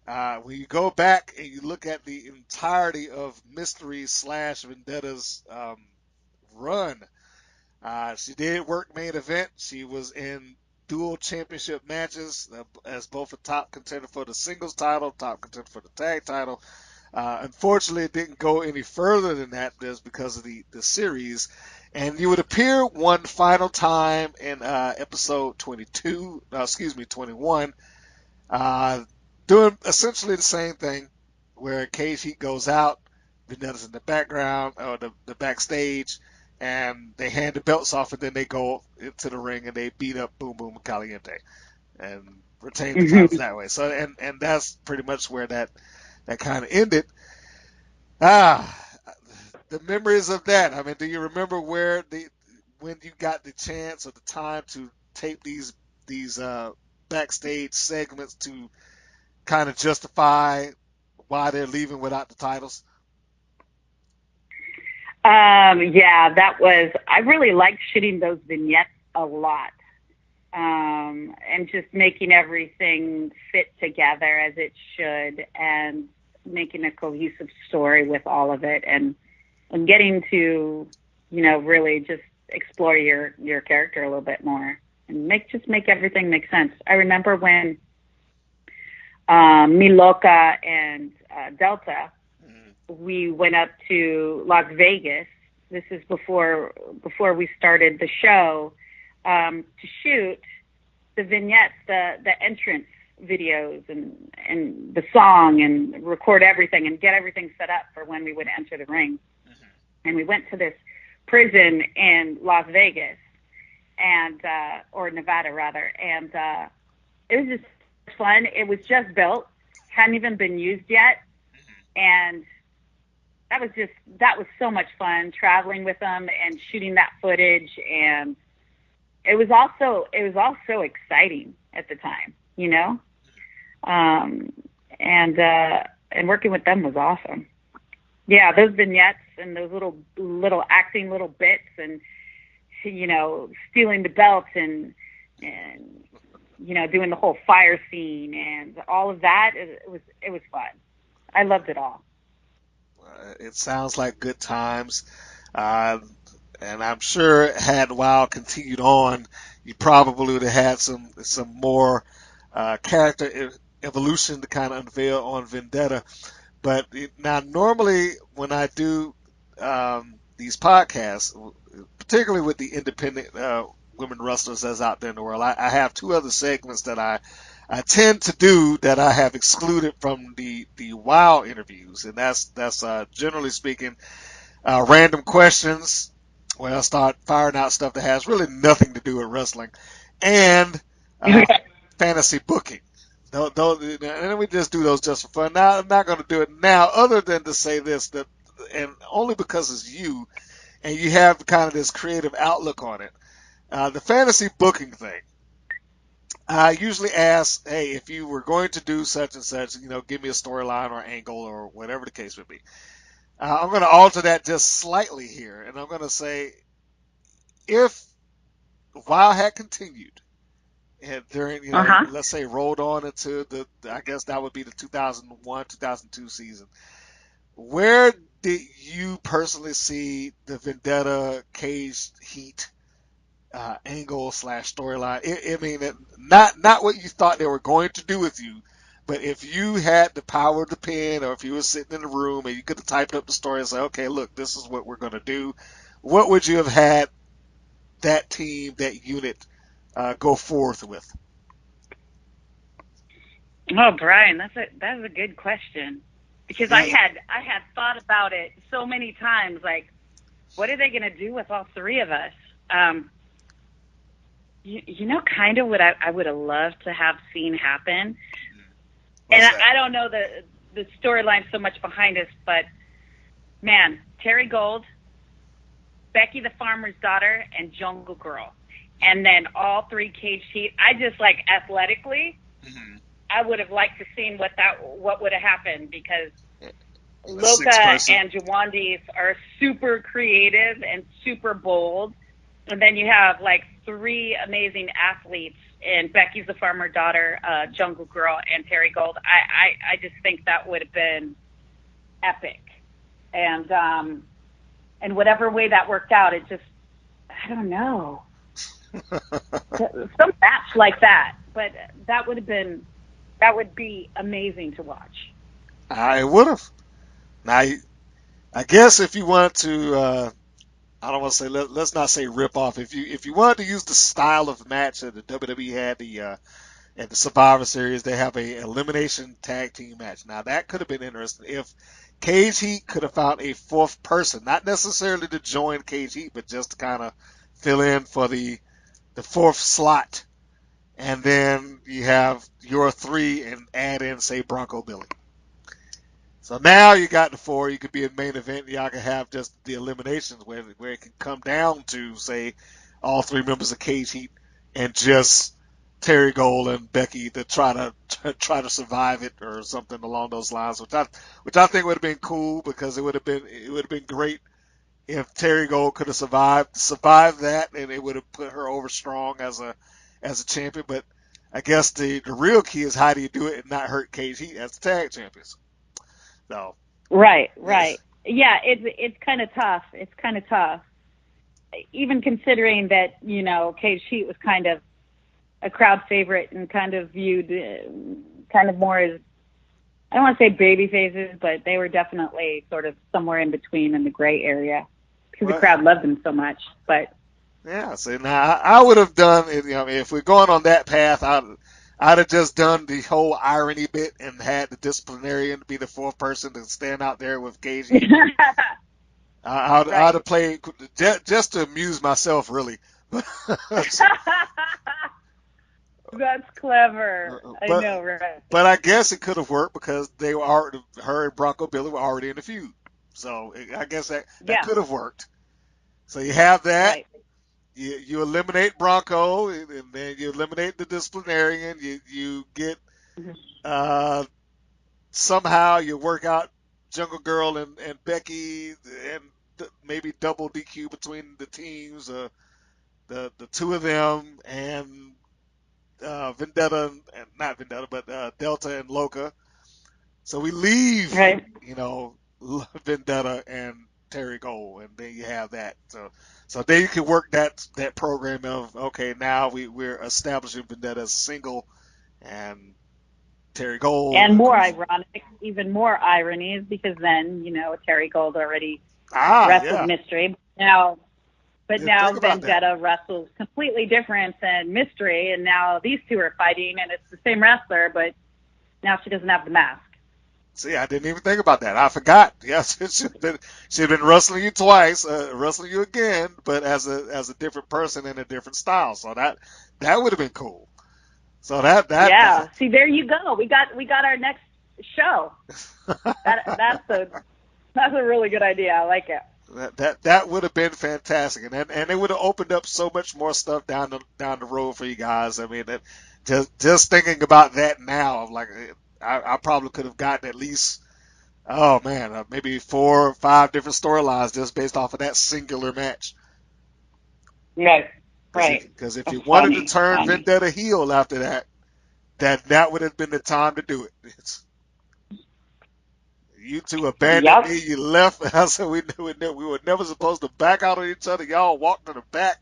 when you go back and you look at the entirety of Mystery / Vendetta's run, she did work main event. She was in dual championship matches as both a top contender for the singles title, top contender for the tag title. Unfortunately, it didn't go any further than that just because of the series. And you would appear one final time in episode 21, doing essentially the same thing, where Cage Heat goes out, Venetta's in the background, or the backstage, and they hand the belts off, and then they go into the ring and they beat up Boom Boom Caliente and retain the titles that way. So, and that's pretty much where that kind of ended. The memories of that. I mean, do you remember when you got the chance or the time to tape these backstage segments to kind of justify why they're leaving without the titles? Yeah, I really liked shooting those vignettes a lot. And just making everything fit together as it should, and making a cohesive story with all of it, and getting to, really just explore your character a little bit more, and make everything make sense. I remember when Miloka and Delta, we went up to Las Vegas. This is before we started the show, to shoot the vignettes, the entrance videos, and the song, and record everything and get everything set up for when we would enter the ring. And we went to this prison in Las Vegas, and or Nevada rather, and it was just fun. It was just built, hadn't even been used yet, and that was so much fun traveling with them and shooting that footage. And it was also exciting at the time, and working with them was awesome. Yeah, those vignettes and those little acting little bits, and stealing the belts, and doing the whole fire scene and all of that. It was fun. I loved it all. It sounds like good times, and I'm sure had WoW continued on, you probably would have had some more character evolution to kind of unveil on Vendetta. But now, normally when I do these podcasts, particularly with the independent women wrestlers that's out there in the world, I have two other segments that I tend to do that I have excluded from the WoW interviews, and that's generally speaking random questions where I start firing out stuff that has really nothing to do with wrestling, and fantasy booking. And we just do those just for fun. Now, I'm not going to do it now, other than to say this, that, and only because it's you, and you have kind of this creative outlook on it. The fantasy booking thing. I usually ask, hey, if you were going to do such and such, give me a storyline or angle or whatever the case would be. I'm going to alter that just slightly here, and I'm going to say, if WoW had continued, and during, let's say rolled on into I guess that would be the 2001, 2002 season, where did you personally see the Vendetta Cage Heat angle / storyline? I mean, not what you thought they were going to do with you, but if you had the power of the pen, or if you were sitting in the room and you could have typed up the story and say, okay, look, this is what we're going to do, what would you have had that team, that unit, go forth with? Oh, Brian, that's a good question, because I had thought about it so many times. Like, what are they going to do with all three of us? Kind of what I would have loved to have seen happen. And I don't know the storyline so much behind us, but man, Terry Gold, Becky the Farmer's Daughter, and Jungle Girl, and then all three Cage Heat. I just like athletically. I would have liked to seen what would have happened, because Loka and Jawandis are super creative and super bold, and then you have like three amazing athletes in Becky's the Farmer Daughter, Jungle Girl, and Terry Gold. I just think that would have been epic, and whatever way that worked out, it just, I don't know. Some match like that, but that would be amazing to watch. I would have. Now, I guess if you want to, I don't want to say let's not say rip off. If you wanted to use the style of match that the WWE had at the Survivor Series, they have a elimination tag team match. Now that could have been interesting if Cage Heat could have found a fourth person, not necessarily to join Cage Heat, but just to kind of fill in for the fourth slot, and then you have your three and add in say Bronco Billy. So now you got the four. You could be a main event. Y'all can have just the eliminations where it can come down to say all three members of Cage Heat and just Terry Gold and Becky to try to survive it or something along those lines, which I think would have been cool because it would have been great if Terry Gold could have survived that, and it would have put her over strong as a champion. But I guess the real key is how do you do it and not hurt Cage Heat as the tag champions. So Right. Yeah, it's kind of tough. It's kind of tough, even considering that Cage Heat was kind of a crowd favorite and kind of viewed kind of more as, I don't want to say baby faces, but they were definitely sort of somewhere in between in the gray area because the crowd loved them so much. But yeah, so now I would have done it. If we're going on that path, I'd have just done the whole irony bit and had the disciplinarian be the fourth person to stand out there with Cage Heat. I'd have played just to amuse myself, really. That's clever. I know, right? But I guess it could have worked because they were already, her and Bronco Billy were already in the feud. So I guess that could have worked. So you have that. Right. You eliminate Bronco, and then you eliminate the disciplinarian. You get somehow you work out Jungle Girl and Becky, and maybe double DQ between the teams. The two of them and Vendetta, and not Vendetta, but Delta and Loca. So we leave, Right. Vendetta and Terry Gold, and then you have that. So then you can work that program of, okay, now we're establishing Vendetta as single, and Terry Gold. And more ironic, even more irony is because then, Terry Gold already wrestled Mystery. But now Vendetta wrestles completely different than Mystery, and now these two are fighting, and it's the same wrestler, but now she doesn't have the mask. See, I didn't even think about that. I forgot. Yes, she'd been wrestling you twice, wrestling you again, but as a different person in a different style. So that would have been cool. So that see, there you go. We got our next show. That's a really good idea. I like it. That would have been fantastic, and it would have opened up so much more stuff down the road for you guys. I mean, just thinking about that now, I'm like, I probably could have gotten at least, maybe 4 or 5 different storylines just based off of that singular match. Right. Because if you wanted to turn Vendetta heel after that would have been the time to do it. You two abandoned me. You left. I said we were never supposed to back out on each other. Y'all walked in the back,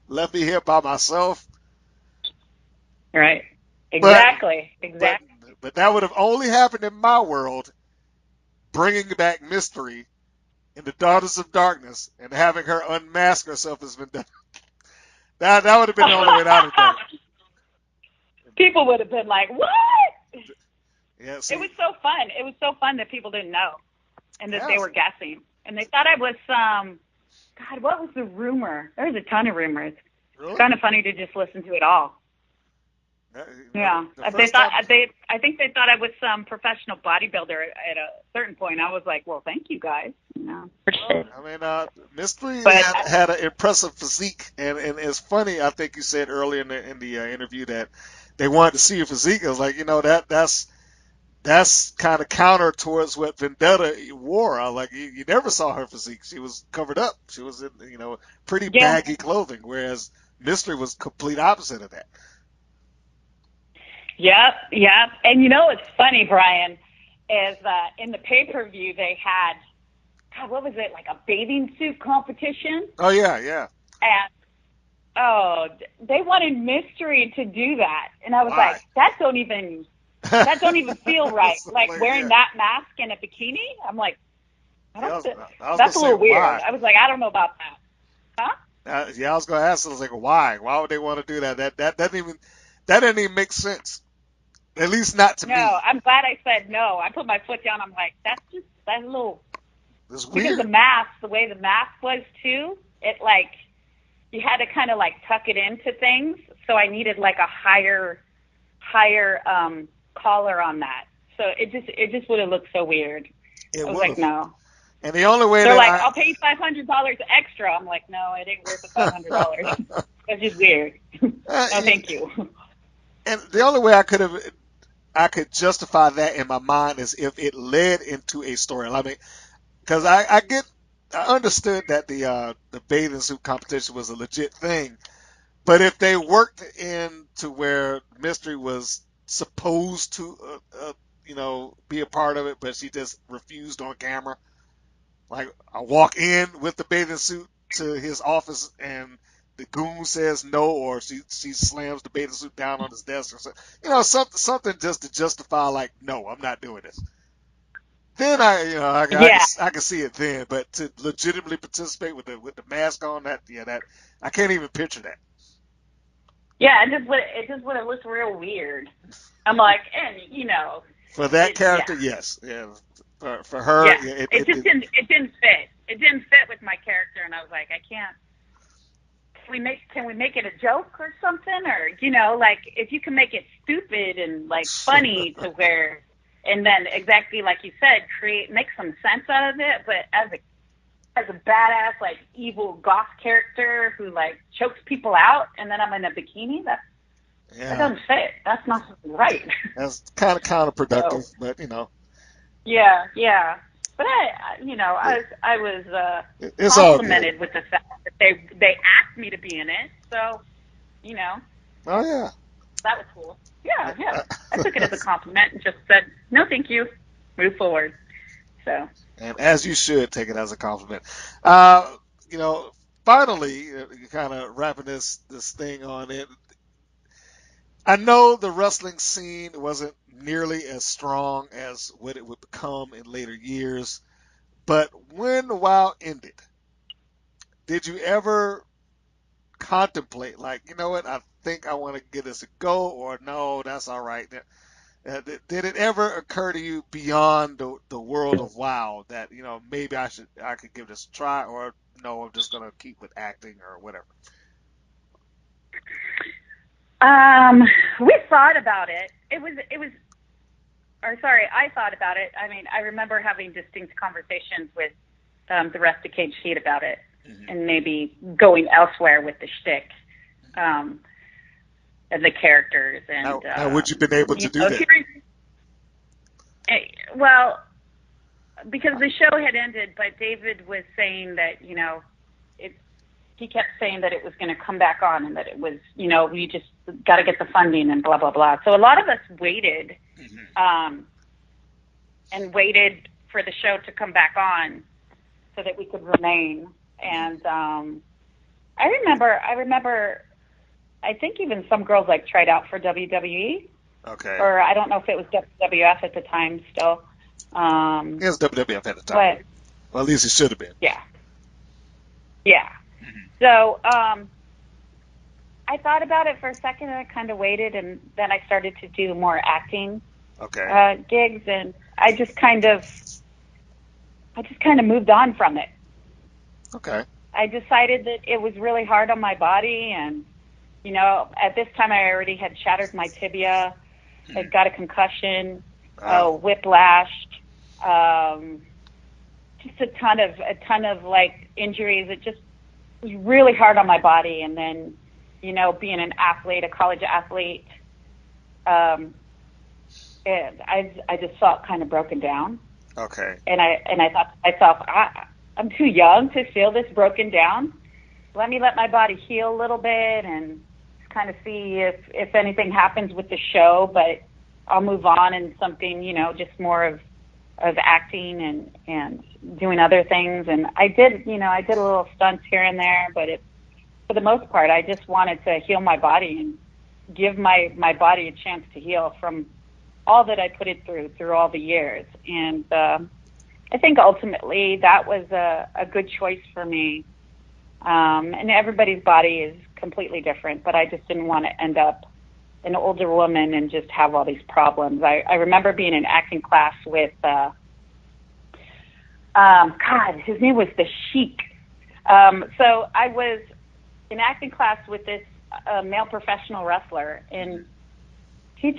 left me here by myself. Right. Exactly. But that would have only happened in my world, bringing back Mystery in the Daughters of Darkness and having her unmask herself as Vendetta. That would have been the only way out of that. People would have been like, "What?" Yeah, it was so fun. It was so fun that people didn't know, and that they were guessing, and they thought I was God, what was the rumor? There was a ton of rumors. Really? It's kind of funny to just listen to it all. Yeah, I think they thought I was some professional bodybuilder at a certain point. I was like, well, thank you guys. Mystery had an impressive physique, and it's funny. I think you said earlier in the interview that they wanted to see your physique. I was like, that's kind of counter towards what Vendetta wore. I was like, you never saw her physique. She was covered up. She was in pretty baggy clothing, whereas Mystery was complete opposite of that. Yep. And what's funny, Brian, is in the pay-per-view they had, God, what was it, like a bathing suit competition? Oh, yeah. Oh, they wanted Mystery to do that, and I was Why? like, that don't even feel right. Like wearing yeah. that mask and a bikini. I'm like, I was that's gonna a say little weird. why. I was like, I don't know about that. Huh? Yeah, I was gonna ask. I was like, why? Why would they want to do that? That doesn't even make sense. At least not to No, me. I'm glad I said no. I put my foot down. I'm like, that's a little, It's because weird. the way the mask was too, it like, you had to kind of like tuck it into things. So I needed like a higher collar on that. So it just would have looked so weird. It I was would've. like, no. And the only way They're like, that I'll pay you $500 extra. I'm like, no, it ain't worth the $500. That's just weird. No, thank you. and the only way I could justify that in my mind is if it led into a story. I mean, because I understood that the bathing suit competition was a legit thing, but if they worked in to where Mystery was supposed to be a part of it, but she just refused on camera. Like I walk in with the bathing suit to his office and the goon says no, or she slams the bathing suit down on his desk, or something just to justify like, no, I'm not doing this. Then Yeah. I can see it then, but to legitimately participate with the mask on, that I can't even picture that. Yeah, it just would have looked real weird. I'm like, and For that character, yeah. yes, yeah. For her, Yeah. yeah, It just didn't fit. It didn't fit with my character, and I was like, I can't. Can we make it a joke or something, or like if you can make it stupid and like funny to where, and then exactly like you said, make some sense out of it. But as a badass like evil goth character who like chokes people out, and then I'm in a bikini, that doesn't fit. That's not right. That's kind of counterproductive, So, but yeah. But I was it's all complimented good. with the fact that they asked me to be in it. So, Oh yeah. that was cool. Yeah. I took it as a compliment and just said, no, thank you. Move forward. So. And as you should take it as a compliment. Uh, finally, kind of wrapping this thing on it. I know the wrestling scene wasn't nearly as strong as what it would become in later years, but when the WoW ended, did you ever contemplate, like, you know what, I think I want to give this a go, or no, that's all right? Did it ever occur to you beyond the world of WoW that maybe I could give this a try, or no, I'm just gonna keep with acting or whatever? We thought about it. I thought about it. I mean, I remember having distinct conversations with the rest of Cage Heat about it, and maybe going elsewhere with the shtick, and the characters. And now would you been able to do that? Well, because the show had ended, but David was saying that he kept saying that it was going to come back on, and that it was we just got to get the funding and blah blah blah. So a lot of us waited, and waited for the show to come back on so that we could remain. And I remember I think even some girls like tried out for WWE. Okay. Or I don't know if it was WWF at the time still. It was WWF at the time. But, well, at least it should have been. Yeah. So I thought about it for a second, and I kind of waited, and then I started to do more acting gigs, and I just kind of moved on from it. Okay. I decided that it was really hard on my body, and at this time I already had shattered my tibia. I got a concussion, whiplash, just a ton of like injuries. It just was really hard on my body. And then, being an athlete, a college athlete, I just felt kind of broken down. Okay. And I thought to myself, I'm too young to feel this broken down. Let my body heal a little bit and kind of see if anything happens with the show, but I'll move on in something, just more of acting and doing other things. And I did a little stunts here and there, but for the most part, I just wanted to heal my body and give my body a chance to heal from all that I put it through all the years. And I think ultimately that was a good choice for me. And everybody's body is completely different, but I just didn't want to end up an older woman and just have all these problems. I remember being in acting class with, God, his name was the Sheik. So I was in acting class with this male professional wrestler, and his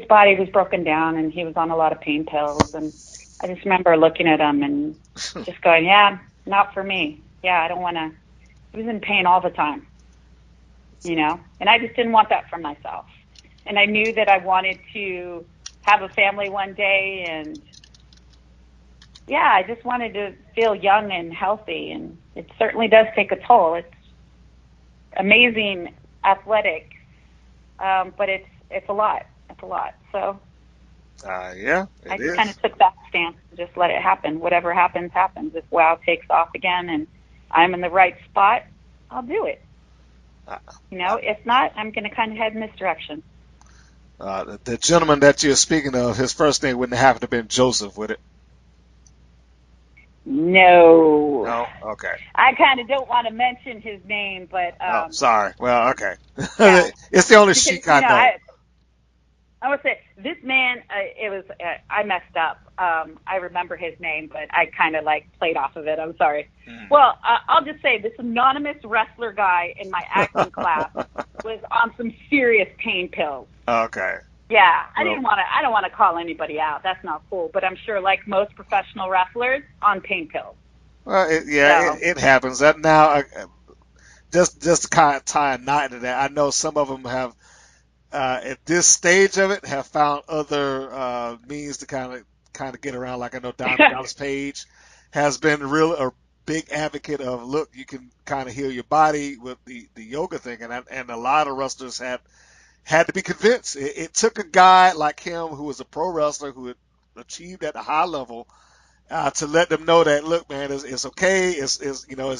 body was broken down, and he was on a lot of pain pills. And I just remember looking at him and just going, yeah, not for me. Yeah, I don't want to. He was in pain all the time, you know, and I just didn't want that for myself. And I knew that I wanted to have a family one day, and yeah, I just wanted to feel young and healthy, and it certainly does take a toll. It's amazing athletic, but it's a lot. It's a lot. So Yeah, I it just is. kind of took that stance to just let it happen. Whatever happens, happens. If WoW takes off again and I'm in the right spot, I'll do it. You know, if not, I'm going to kind of head in this direction. The gentleman that you're speaking of, his first name wouldn't happen to have been Joseph, would it? No. No? Okay. I kind of don't want to mention his name, but Oh, sorry. Well, okay. yeah. It's the only Because, Sheik I know. I would say this man, I messed up. I remember his name, but I kind of like played off of it. I'm sorry. Well, I'll just say this anonymous wrestler guy in my acting class was on some serious pain pills. Okay. Yeah, I don't want to call anybody out. That's not cool. But I'm sure, like most professional wrestlers, on pain pills. Well, it happens. That now, just to kind of tie a knot into that, I know some of them have, at this stage of it, have found other means to kind of get around. Like I know Diamond Dallas Page has been a big advocate of, look, you can kind of heal your body with the yoga thing, and a lot of wrestlers had to be convinced. It took a guy like him who was a pro wrestler who had achieved at a high level to let them know that, look, man, it's okay. It's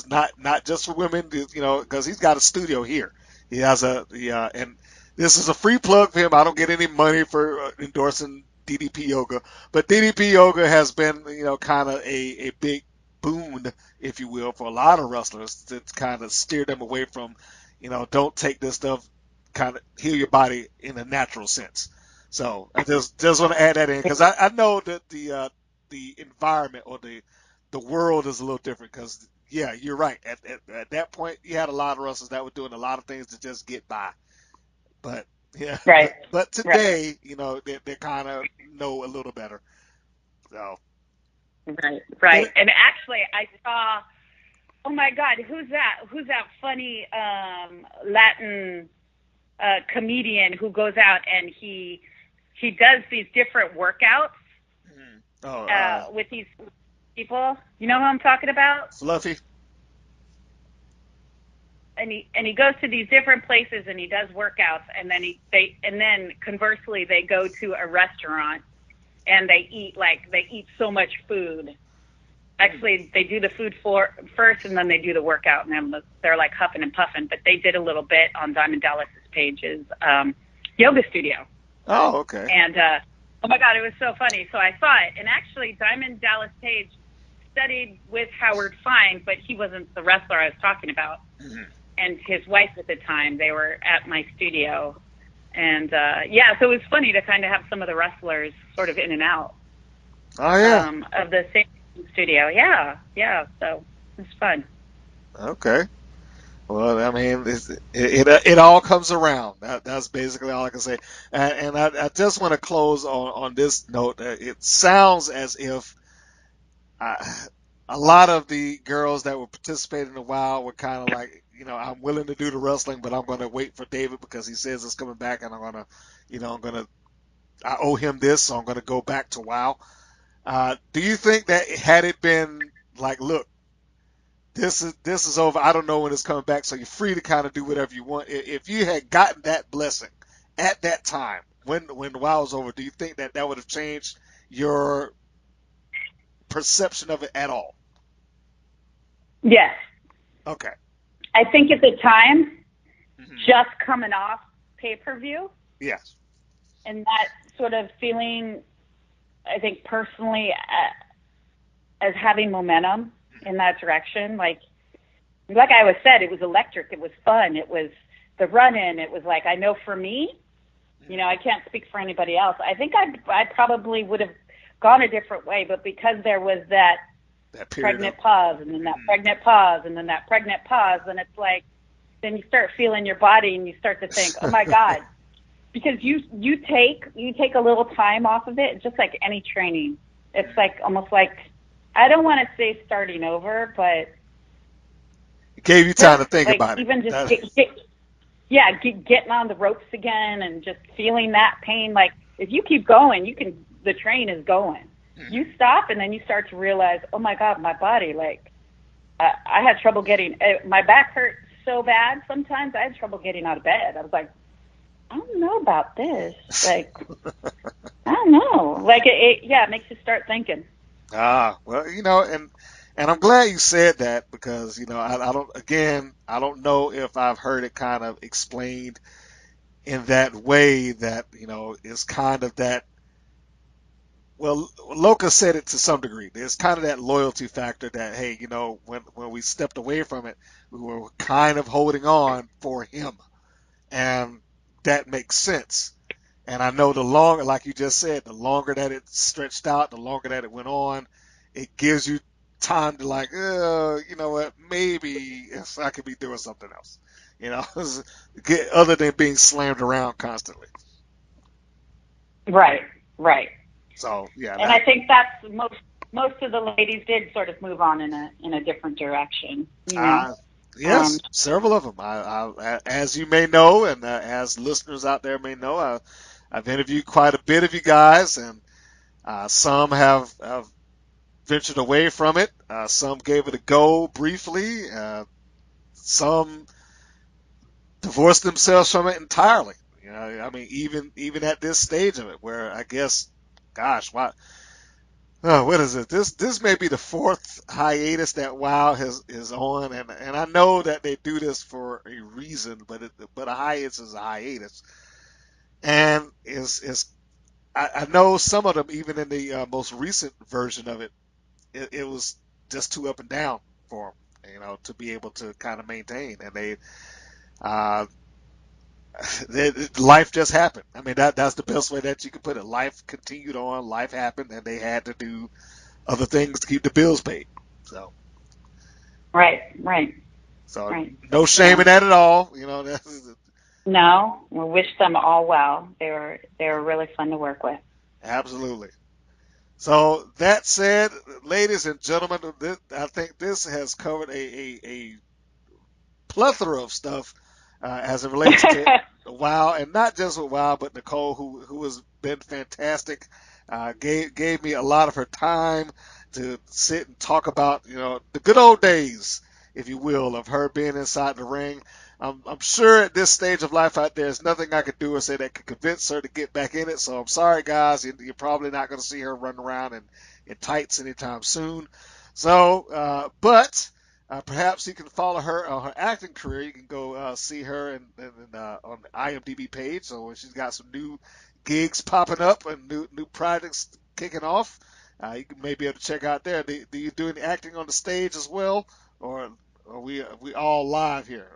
not just for women, because he's got a studio here. He has and this is a free plug for him. I don't get any money for endorsing DDP Yoga, but DDP Yoga has been, kind of a big boon, if you will, for a lot of wrestlers to kind of steer them away from, don't take this stuff, kind of heal your body in a natural sense. So I just want to add that in, because I know that the environment or the world is a little different, because yeah, you're right. At that point, you had a lot of wrestlers that were doing a lot of things to just get by. But yeah, Right. but today, they kind of know a little better. So Right. And actually, I saw. Oh my God, who's that? Who's that funny Latin comedian who goes out and he does these different workouts with these people? You know who I'm talking about? Fluffy. And he goes to these different places and he does workouts, and then conversely they go to a restaurant and they eat so much food. Actually, they do the food first, and then they do the workout, and then they're like huffing and puffing. But they did a little bit on Diamond Dallas Page's yoga studio. Oh, okay. And oh my God, it was so funny. So I saw it, and actually, Diamond Dallas Page studied with Howard Fine, but he wasn't the wrestler I was talking about. Mm-hmm. And his wife at the time, they were at my studio, and so it was funny to kind of have some of the wrestlers sort of in and out. Oh yeah. Of the same studio. Yeah. So it's fun. Okay. Well, I mean, it all comes around. That's basically all I can say. And I just want to close on this note. It sounds as if a lot of the girls that were participating in the WoW were kind of like, I'm willing to do the wrestling, but I'm going to wait for David because he says it's coming back, and I owe him this, so I'm going to go back to WoW. Do you think that had it been like, look, this is over, I don't know when it's coming back, so you're free to kind of do whatever you want. If you had gotten that blessing at that time, when the WoW was over, do you think that would have changed your perception of it at all? Yes. Okay. I think at the time, just coming off pay-per-view, Yes. and that sort of feeling, I think personally, as having momentum in that direction. Like I always said, it was electric. It was fun. It was the run-in. It was like, I know for me, you know, I can't speak for anybody else. I think I probably would have gone a different way, but because there was that pregnant pause, and then that pregnant pause, and then that pregnant pause, and it's like, then you start feeling your body, and you start to think, oh my God, because you take a little time off of it, just like any training. It's like almost like, I don't want to say starting over, but it gave you time to think like about even it. just getting on the ropes again and just feeling that pain. Like if you keep going, the train is going. You stop, and then you start to realize, oh my God, my body, like I had trouble getting, my back hurt so bad sometimes I had trouble getting out of bed. I was like, I don't know about this. Like, I don't know. Like it makes you start thinking. Well, you know, and I'm glad you said that, because, you know, I don't know if I've heard it kind of explained in that way, that, you know, it's kind of that, well, Loca said it to some degree. There's kind of that loyalty factor that, hey, you know, when we stepped away from it, we were kind of holding on for him. And that makes sense. And I know the longer, like you just said, the longer that it stretched out, the longer that it went on, it gives you time to like, you know what, maybe I could be doing something else, you know, other than being slammed around constantly. Right. So yeah, And I think that's most of the ladies did sort of move on in a different direction, you know. Yes, several of them. As you may know, and as listeners out there may know, I've interviewed quite a bit of you guys, and some have ventured away from it. Some gave it a go briefly. Some divorced themselves from it entirely. You know, I mean, even at this stage of it, where I guess, gosh, what is it? This may be the fourth hiatus that WoW is on, and I know that they do this for a reason, but a hiatus is a hiatus, and I know some of them, even in the most recent version of it was just too up and down for them, you know, to be able to kind of maintain, and uh, life just happened. I mean, that's the best way that you could put it. Life continued on, life happened, and they had to do other things to keep the bills paid. So Right. no shame in that at all. You know, No, we wish them all well. They were really fun to work with. absolutely. So that said, ladies and gentlemen, I think this has covered a plethora of stuff as it relates to WoW, and not just with WoW, but Nicole, who has been fantastic, gave me a lot of her time to sit and talk about, you know, the good old days, if you will, of her being inside the ring. I'm sure at this stage of life out there, there's nothing I could do or say that could convince her to get back in it. So I'm sorry, guys, you're probably not going to see her run around in tights anytime soon. So, but perhaps you can follow her on her acting career. You can go see her on the IMDb page. So when she's got some new gigs popping up and new projects kicking off, you can maybe able to check out there. Do you do any acting on the stage as well, or are we all live here?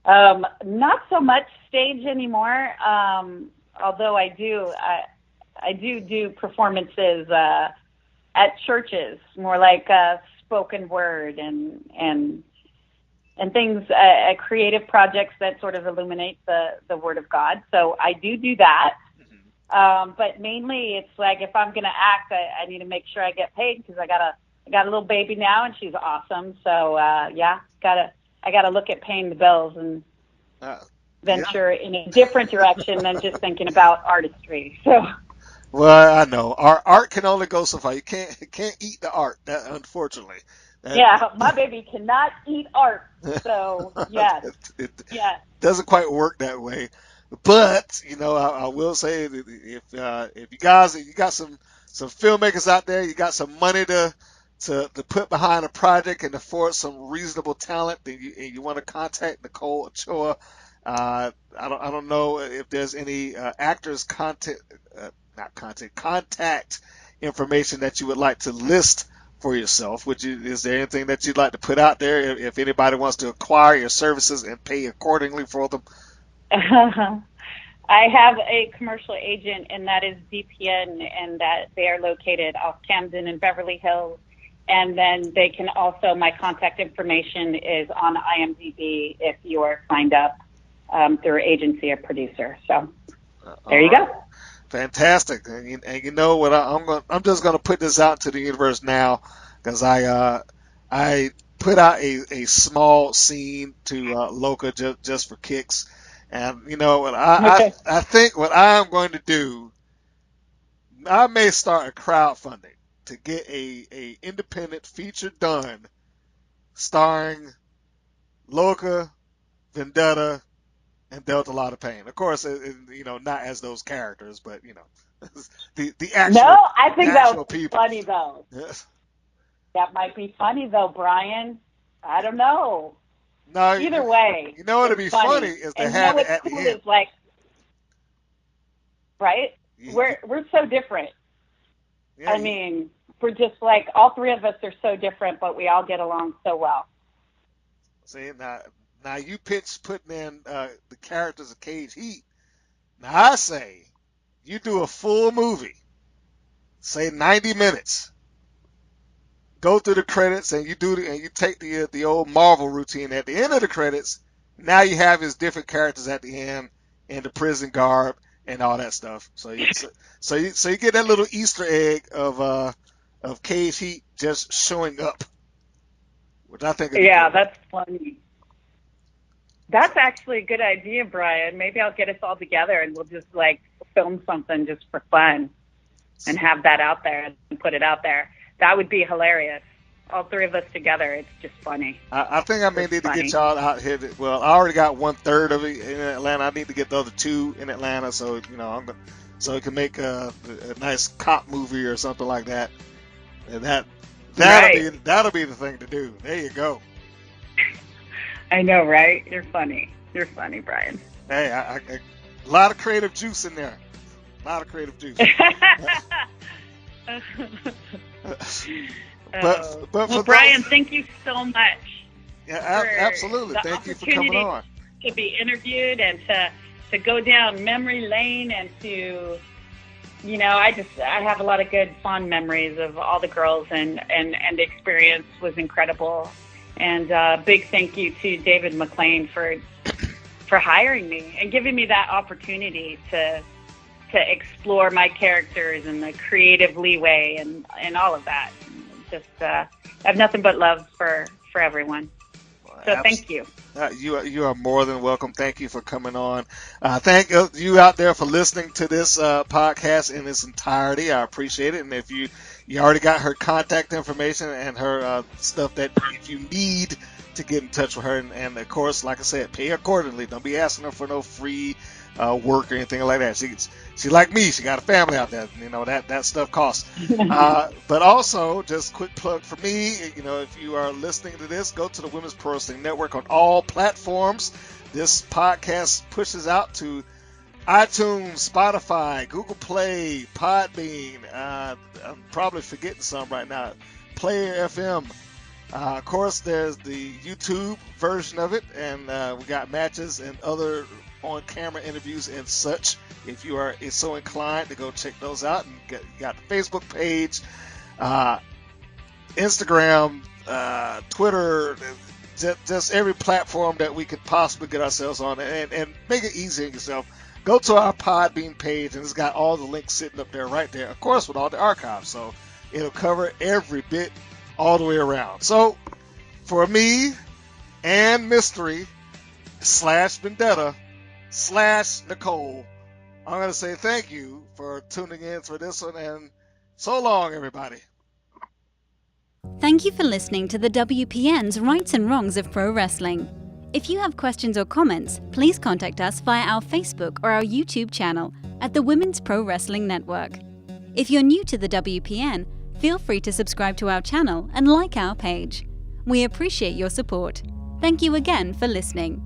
Not so much stage anymore. Although I do performances at churches, more like spoken word and things, creative projects that sort of illuminate the Word of God. So I do that. But mainly it's like, if I'm going to act, I need to make sure I get paid, because I got a little baby now, and she's awesome. So I gotta look at paying the bills and venture in a different direction than just thinking about artistry. So. Well, I know art can only go so far. You can't eat the art, unfortunately. My baby cannot eat art. So yes, it doesn't quite work that way. But you know, I will say that if you got some filmmakers out there, you got some money to to put behind a project and afford some reasonable talent, then you want to contact Nicole Ochoa. I don't know if there's any actors contact information that you would like to list for yourself. Is there anything that you'd like to put out there if anybody wants to acquire your services and pay accordingly for them? I have a commercial agent, and that is DPN, and that they are located off Camden and Beverly Hills. And then they can also, my contact information is on IMDb if you are signed up through agency or producer. So there you go. Fantastic. And you know what? I'm just going to put this out to the universe now, because I put out a small scene to Loca just for kicks. And you know what? I think what I'm going to do, I may start a crowdfunding to get a independent feature done starring Loca, Vendetta, and Delta Lot of Pain. Of course, not as those characters, but the actual. No, I think that was people. funny though. Yes. That might be funny though, Brian. I don't know. No, either way, you know what'd be funny is to have it at the end. Is like, right? Yeah. We're so different. Yeah, I mean, we're just like, all three of us are so different, but we all get along so well. See, now you putting in the characters of Cage Heat. Now I say you do a full movie, say 90 minutes. Go through the credits and you take the old Marvel routine at the end of the credits. Now you have his different characters at the end in the prison garb and all that stuff. So you get that little Easter egg of Cage Heat just showing up, which I think is cool. That's funny. That's actually a good idea, Brian. Maybe I'll get us all together and we'll just like film something just for fun and have that out there and put it out there. That would be hilarious. All three of us together. It's just funny. I think I may need to get y'all out here. Well, I already got 1/3 of it in Atlanta. I need to get the other 2 in Atlanta, so so it can make a nice cop movie or something like that. And that'll be the thing to do. There you go. I know, right? You're funny. You're funny, Brian. Hey, a lot of creative juice in there. A lot of creative juice. But Brian, thank you so much. Yeah, absolutely. Thank you for coming on. To be interviewed and to go down memory lane and to, I have a lot of good fond memories of all the girls and the experience was incredible. And big thank you to David McLean for hiring me and giving me that opportunity to explore my characters and the creative leeway and all of that. Just I have nothing but love for everyone. So thank you. You are more than welcome. Thank you for coming on. Thank you out there for listening to this podcast in its entirety. I appreciate it. And if you already got her contact information and her stuff that if you need to get in touch with her, and of course, like I said, pay accordingly. Don't be asking her for no free work or anything like that. She like me. She got a family out there. That stuff costs. But also, just quick plug for me. If you are listening to this, go to the Women's Pro Wrestling Network on all platforms. This podcast pushes out to iTunes, Spotify, Google Play, Podbean. I'm probably forgetting some right now. Player FM. Of course, there's the YouTube version of it, and we got matches and other on-camera interviews and such. If you are so inclined to go check those out, and you got the Facebook page, Instagram, Twitter, just every platform that we could possibly get ourselves on, and make it easy on yourself. Go to our Podbean page, and it's got all the links sitting up there right there, of course, with all the archives. So it'll cover every bit all the way around. So for me and Mystery / Vendetta / Nicole, I'm going to say thank you for tuning in for this one, and so long, everybody. Thank you for listening to the WPN's Rights and Wrongs of Pro Wrestling. If you have questions or comments, please contact us via our Facebook or our YouTube channel at the Women's Pro Wrestling Network. If you're new to the WPN, Feel free to subscribe to our channel and like our page. We appreciate your support. Thank you again for listening.